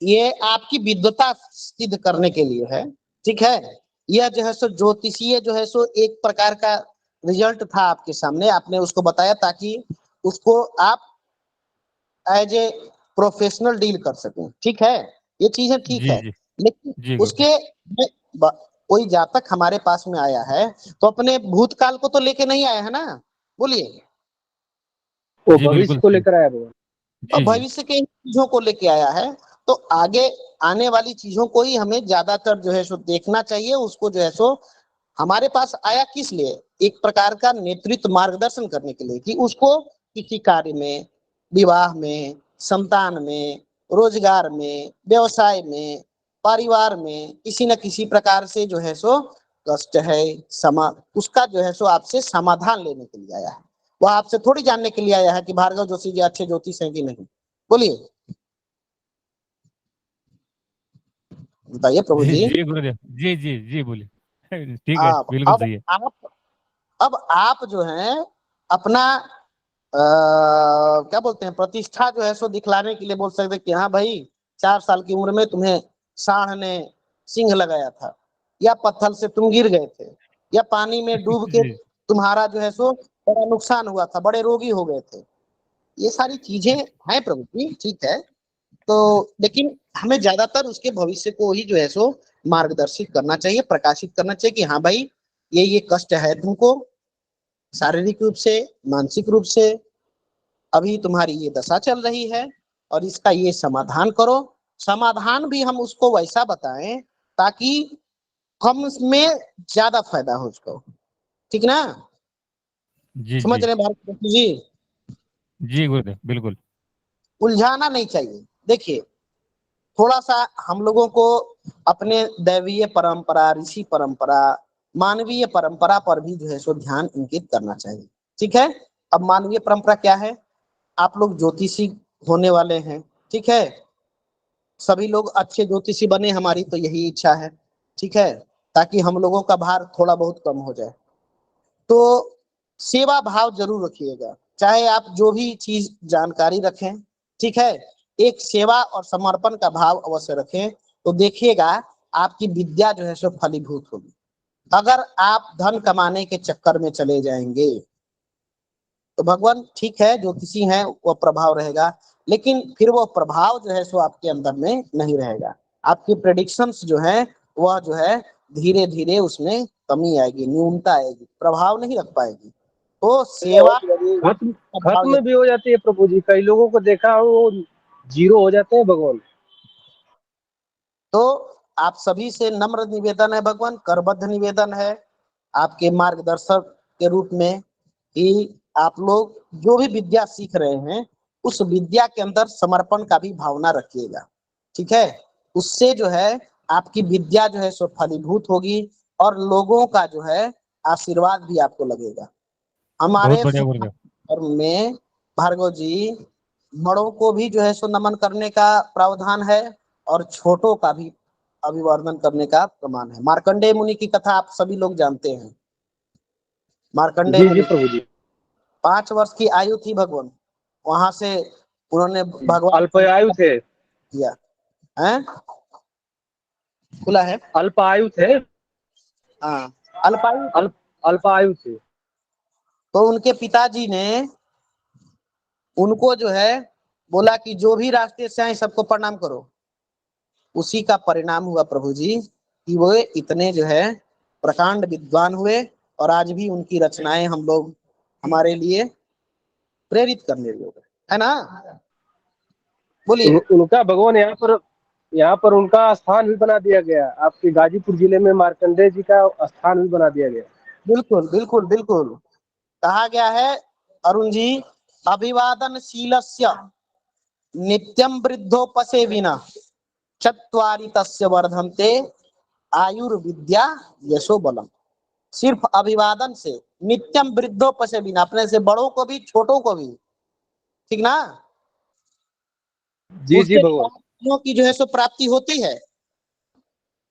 ये आपकी विद्वता सिद्ध करने के लिए है। ठीक है, यह जो है सो ज्योतिषीय जो है सो एक प्रकार का रिजल्ट था आपके सामने, आपने उसको बताया ताकि उसको आप एज ए प्रोफेशनल डील कर सकें। ठीक है, ये चीजें ठीक है, लेकिन उसके कोई जातक हमारे पास में आया है तो अपने भूतकाल को तो लेके नहीं आया है ना, बोलिए। वो भविष्य को लेकर आया है, और भविष्य के चीजों को लेके आया है, तो आगे आने वाली चीजों को ही हमें ज्यादातर जो है सो देखना चाहिए। उसको जो है सो हमारे पास आया किस लिए, एक प्रकार का नेतृत्व मार्गदर्शन करने के लिए कि उसको किसी कार्य में, विवाह में, संतान में, रोजगार में, व्यवसाय में, परिवार में किसी न किसी प्रकार से जो है सो कष्ट है, उसका जो है सो आपसे समाधान लेने के लिए आया है। वह आपसे थोड़ी जानने के लिए आया है कि भार्गव जोशी जी अच्छे ज्योतिष हैं कि नहीं। बोलिए, बताइए प्रभु जी जी। जी गुरुदेव, जी जी जी बोलिए। ठीक है, आप बिल्कुल सही है। अब आप जो है अपना क्या बोलते हैं प्रतिष्ठा जो है सो दिखलाने के लिए बोल सकते हैं कि हाँ भाई 4 साल की उम्र में तुम्हें सांड ने सिंह लगाया था, या पत्थर से तुम गिर गए थे, या पानी में डूब के जी तुम्हारा जो है सो बड़ा नुकसान हुआ था, बड़े रोगी हो गए थे। ये सारी चीजें हैं प्रभु जी, ठीक है। तो लेकिन हमें ज्यादातर उसके भविष्य को ही जो है सो मार्गदर्शित करना चाहिए, प्रकाशित करना चाहिए कि हाँ भाई ये कष्ट है तुमको, शारीरिक रूप से, मानसिक रूप से, अभी तुम्हारी ये दशा चल रही है और इसका ये समाधान करो। समाधान भी हम उसको वैसा बताएं ताकि हम इसमें ज्यादा फायदा हो उसको, ठीक ना। जी समझ जी रहे हैं भारत जी। जी गुरुदेव, बिल्कुल। उलझाना नहीं चाहिए। देखिए थोड़ा सा हम लोगों को अपने दैवीय परंपरा, ऋषि परंपरा, मानवीय परंपरा पर भी जो है सो ध्यान इंगित करना चाहिए, ठीक है। अब मानवीय परंपरा क्या है, आप लोग ज्योतिषी होने वाले हैं, ठीक है। सभी लोग अच्छे ज्योतिषी बने, हमारी तो यही इच्छा है, ठीक है, ताकि हम लोगों का भार थोड़ा बहुत कम हो जाए। तो सेवा भाव जरूर रखिएगा, चाहे आप जो भी चीज जानकारी रखें, ठीक है। एक सेवा और समर्पण का भाव अवश्य रखें, तो देखिएगा आपकी विद्या जो है सो फलीभूत होगी। अगर आप धन कमाने के चक्कर में चले जाएंगे तो भगवान ठीक है ज्योतिषी हैं, वो प्रभाव रहेगा, लेकिन फिर वो प्रभाव जो है सो आपके अंदर में नहीं रहेगा। आपकी प्रेडिक्शंस जो है वह जो है धीरे धीरे उसमें कमी आएगी, न्यूनता आएगी, प्रभाव नहीं रख पाएगी। तो सेवा खत्म खत्म भी हो जाती है प्रभु जी, कई लोगों को देखा हूँ वो जीरो हो जाते हैं भगवान। तो आप सभी से नम्र निवेदन है भगवान, करबद्ध निवेदन है आपके मार्गदर्शक के रूप में कि आप लोग जो भी विद्या सीख रहे हैं उस विद्या के अंदर समर्पण का भी भावना रखिएगा, ठीक है। उससे जो है आपकी विद्या जो है सो फलीभूत होगी और लोगों का जो है आशीर्वाद भी आपको लगेगा। बहुत हमारे बढ़िया गुरुदेव। धर्म में भार्गव जी बड़ों को भी जो है सो नमन करने का प्रावधान है और छोटों का भी अभिवादन करने का प्रमाण है। मार्कंडेय मुनि की कथा आप सभी लोग जानते हैं। मार्कंडेय जी जी मुनि प्रभु जी। 5 वर्ष की आयु थी भगवान, वहां से उन्होंने भगवान अल्पायु थे। किया है, खुला है। अल्पायु थे। हाँ अल्पायु। अल्पायु थे। तो उनके पिताजी ने उनको जो है बोला कि जो भी रास्ते से आए सबको प्रणाम करो। उसी का परिणाम हुआ प्रभु जी कि वो इतने जो है प्रकांड विद्वान हुए और आज भी उनकी रचनाएं हम लोग हमारे लिए प्रेरित करने योग्य है ना। बोलिए। उनका भगवान यहाँ पर उनका स्थान भी बना दिया गया, आपके गाजीपुर जिले में मार्कंडेय जी का स्थान भी बना दिया गया। बिल्कुल बिल्कुल बिल्कुल कहा गया है अरुण जी, अभिवादनशीलस्य नित्यं वृद्धोपसेविनः चत्वारि तस्य वर्धन्ते आयुर्विद्या यशो बलम। सिर्फ अभिवादन से नित्यम वृद्धोपसेविनः, अपने से बड़ों को भी छोटों को भी, ठीक ना। जी जी उससे भगवान। की जो है सो प्राप्ति होती है।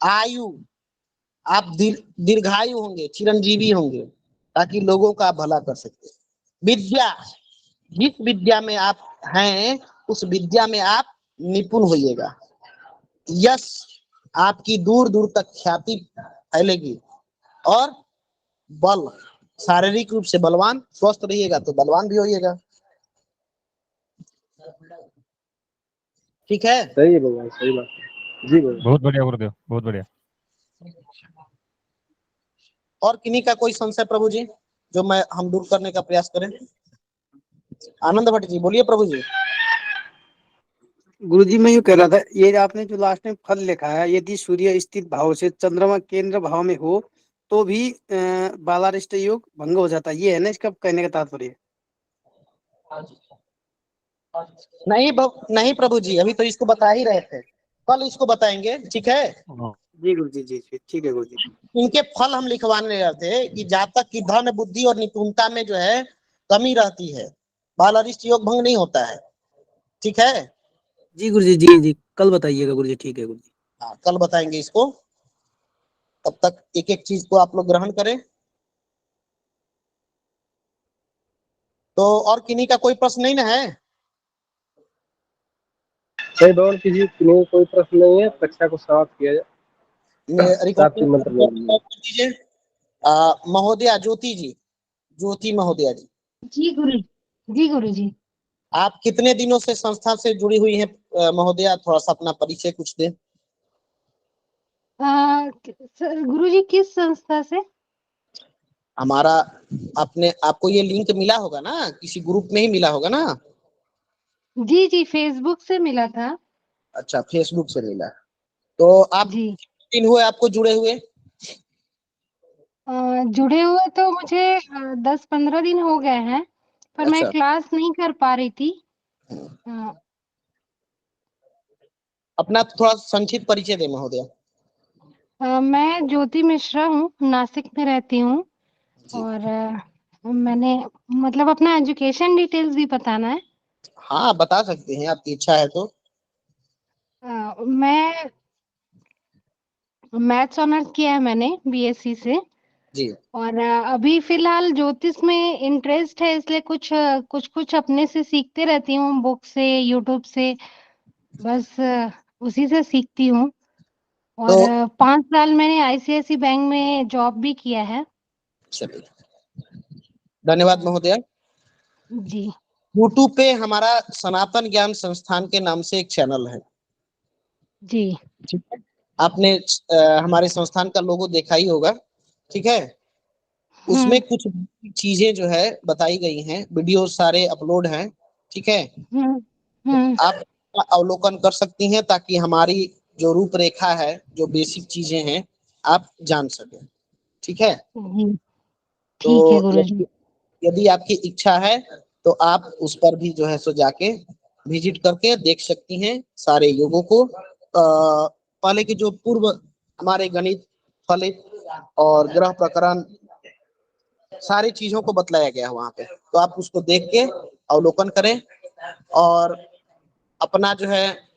आयु, आप दीर्घायु होंगे, चिरंजीवी होंगे, ताकि लोगों का भला कर सके। विद्या, जिस विद्या में आप हैं उस विद्या में आप निपुण होइएगा। यश, आपकी दूर दूर तक ख्याति फैलेगी। और बल, शारीरिक रूप से बलवान, स्वस्थ रहिएगा तो बलवान भी होइएगा, ठीक है। सही है भगवान, सही बात है जी भगवान। बहुत बढ़िया गुरुदेव, बहुत बढ़िया। और किन्हीं का कोई संशय प्रभु जी जो हम दूर करने का प्रयास करें। आनंद भट्ट जी बोलिए प्रभु जी। गुरुजी मैं यूँ कह रहा था, ये आपने जो लास्ट में फल लिखा है, यदि सूर्य स्थित भाव से चंद्रमा केंद्र भाव में हो तो भी बालारिष्ट योग भंग हो जाता है, ये है ना इसका कहने का तात्पर्य। नहीं प्रभु जी, अभी तो इसको बता ही रहे थे, कल इसको बताएंगे, ठीक है। जी गुरुजी, जी ठीक है गुरुजी। इनके फल हम लिखवाने रहे थे कि जातक की धन बुद्धि और निपुणता में जो है कमी रहती है, बाल अरिष्ट योग भंग नहीं होता है। ठीक है, जी गुरुजी, जी जी, कल बताइएगा गुरुजी। ठीक है गुरुजी। हाँ कल बताएंगे इसको। तब तक एक एक चीज को आप लोग ग्रहण करें। तो और किन्हीं का कोई प्रश्न नहीं ना है? नहीं भगवान, किसी में कोई प्रश्न नहीं है, कक्षा को समाप्त किया जाए। साथ ही मंत्र बोल रिकॉर्डिंग दीजिए। ऑफ कर दीजिए। महोदया ज्योति जी, ज्योति महोदया जी, जी गुरु, जी गुरु जी। आप कितने दिनों से संस्था से जुड़ी हुई हैं? महोदया थोड़ा सा अपना परिचय कुछ दें। गुरु जी किस संस्था से? हमारा आपने आपको ये लिंक मिला होगा ना, किसी ग्रुप में ही मिला होगा ना? जी जी, फेसबुक से मिला था। अच्छा, फेसबुक से मिला। तो आप जी। कितने दिन हुए आपको जुड़े हुए? जुड़े हुए तो मुझे 10-15 दिन हो गए हैं, पर मैं अच्छा, क्लास नहीं कर पा रही थी। अ, अपना थोड़ा संक्षिप्त परिचय दें महोदया। मैं ज्योति मिश्रा हूँ, नासिक में रहती हूँ। जी, और मैंने मतलब अपना एजुकेशन डिटेल्स भी बताना है। हाँ बता सकते हैं, आपकी इच्छा है तो। मैं मैथ्स ऑनर्स किया है मैंने बीएससी से। जी, और अभी फिलहाल ज्योतिष में इंटरेस्ट है, इसलिए कुछ अपने से सीखते रहती हूँ, बुक से, यूट्यूब से। बस उसी से सीखती हूँ। और तो 5 साल मैंने आईसीआईसी बैंक में जॉब भी किया है। चलिए, धन्यवाद महोदया। जी। यूट्यूब पे हमारा सनातन ज्ञान संस्थान के नाम से एक चैनल है। जी। ठीक है, आपने हमारे संस्थान का लोगो देखा ही होगा। ठीक है, उसमें हम्म कुछ चीजें जो है बताई गई हैं, वीडियो सारे अपलोड हैं। ठीक है, हम्म हम्म आप अवलोकन कर सकती हैं ताकि हमारी जो रूपरेखा है, जो बेसिक चीजें हैं, आप जान सकें। ठीक है, जी, तो ठीक है गुरुजी। यदि यदि आपकी इच्छा है तो आप उस पर भी जो है सो जाके विजिट करके देख सकती हैं सारे योगों को। पहले के जो पूर्व हमारे गणित, फलित और ग्रह प्रकरण, सारी चीजों को बतलाया गया है वहां पे। तो आप उसको देख के अवलोकन करें। और अपना जो है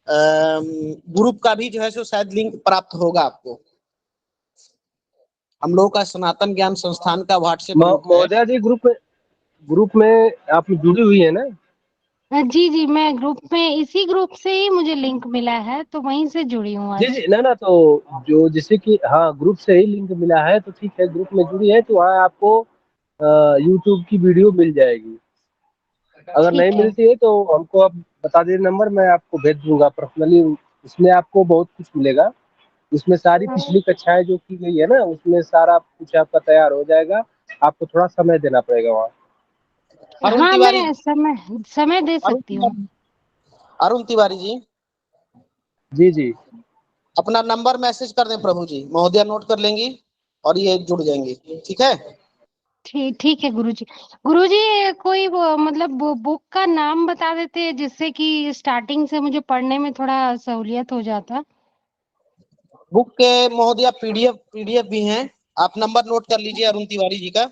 ग्रुप का भी जो है सो शायद लिंक प्राप्त होगा आपको। हम लोगों का सनातन ज्ञान संस्थान का व्हाट्सएप ग्रुप है। महोदया जी, ग्रुप में आप जुड़ी हुई है ना? जी जी, मैं ग्रुप में, इसी ग्रुप से ही मुझे लिंक मिला है, तो वहीं से जुड़ी हूँ जी आज। जी, ना ना, तो जो जैसे कि हाँ, ग्रुप से ही लिंक मिला है तो ठीक है, ग्रुप में जुड़ी है तो वहाँ आपको यूट्यूब की वीडियो मिल जाएगी। अगर नहीं ठीक है। मिलती है तो हमको आप बता दीजिए नंबर, मैं आपको भेज दूंगा पर्सनली। इसमें आपको बहुत कुछ मिलेगा। इसमें सारी हाँ पिछली कक्षाएं जो की गई है ना, उसमें सारा कुछ आपका तैयार हो जाएगा। आपको थोड़ा समय देना पड़ेगा वहाँ। अरुण हाँ, तिवारी, मैं समय समय दे अरुण सकती हूँ। तिवारी, अरुण तिवारी जी, जी जी, अपना नंबर मैसेज कर दें प्रभु जी, महोदया नोट कर लेंगी और ये जुड़ जाएंगी। ठीक है, ठीक ठीक है गुरुजी। गुरुजी, कोई मतलब बुक का नाम बता देते, जिससे कि स्टार्टिंग से मुझे पढ़ने में थोड़ा सहूलियत हो जाता। बुक के महोदया पीडीएफ भी हैं। आप नंबर नोट कर लीजिए अरुण तिवारी जी का।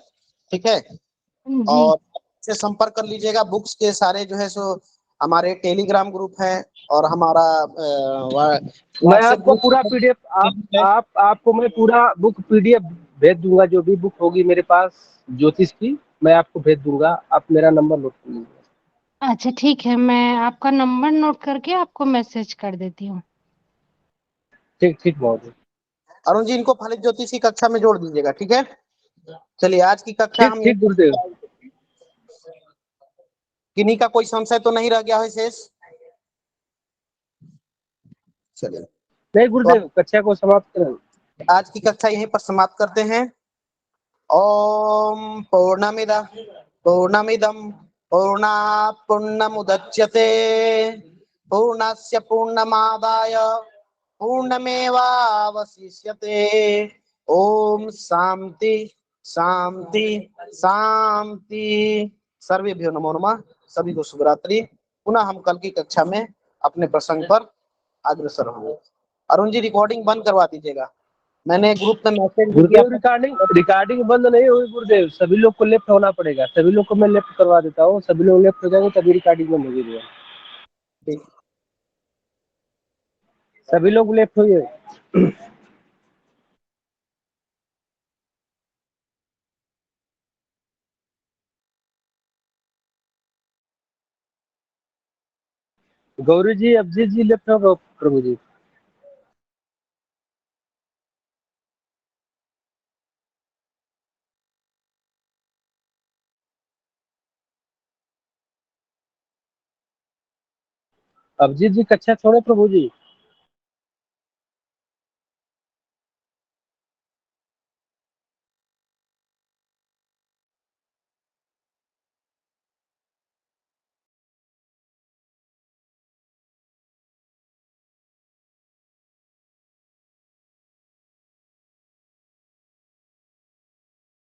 ठीक है, जी। और से संपर्क कर लीजिएगा। बुक्स के सारे जो है सो हमारे टेलीग्राम ग्रुप है और हमारा मैं व्हाट्सएप आपको ग्रुप पूरा पीडीएफ है। आपको मैं पूरा बुक पीडीएफ भेज दूंगा। जो भी बुक होगी मेरे पास ज्योतिष की, मैं आपको भेज दूंगा। आप मेरा नंबर नोट कर लीजिए। अच्छा ठीक है, मैं आपका नंबर नोट करके आपको मैसेज कर देती हूँ। ठीक ठीक महोदय। अरुण जी, इनको फलित ज्योतिष की कक्षा में जोड़ दीजिएगा। ठीक है, चलिए आज की कक्षा ठीक हम ठीक गुरुदेव। किन्हीं का कोई संशय तो नहीं रह गया है शेष? चलिए, नहीं तो गुरुदेव, कक्षा को समाप्त करें। आज की कक्षा यहीं पर समाप्त करते हैं। ओम पूर्णमिदं पूर्णात् पूर्णमुदच्यते पूर्णस्य पूर्णमादाय पूर्णमेवावशिष्यते। ओम शांति शांति शांति। सर्वेभ्यो नमो नमः। सभी को शुभ रात्रि। पुनः हम कल की कक्षा में अपने प्रसंग पर अग्रसर होंगे। अरुण जी, रिकॉर्डिंग बंद करवा दीजिएगा। मैंने ग्रुप में मैसेज भी किया। गुरुदेव रिकॉर्डिंग बंद नहीं हुई गुरुदेव, सभी लोग को लेफ्ट होना पड़ेगा, सभी लोग को मैं लेफ्ट करवा देता हूँ, सभी लोग लेफ्ट हो जाएंगे तभी रिकॉर्डिंग बंद होगी गुरुदेव। ठीक। सभी लोग लेफ्ट होइए। गौरी जी, अभिजीत जी लेफ्ट हो प्रभु जी। अभिजीत जी कक्षा छोड़े प्रभु जी।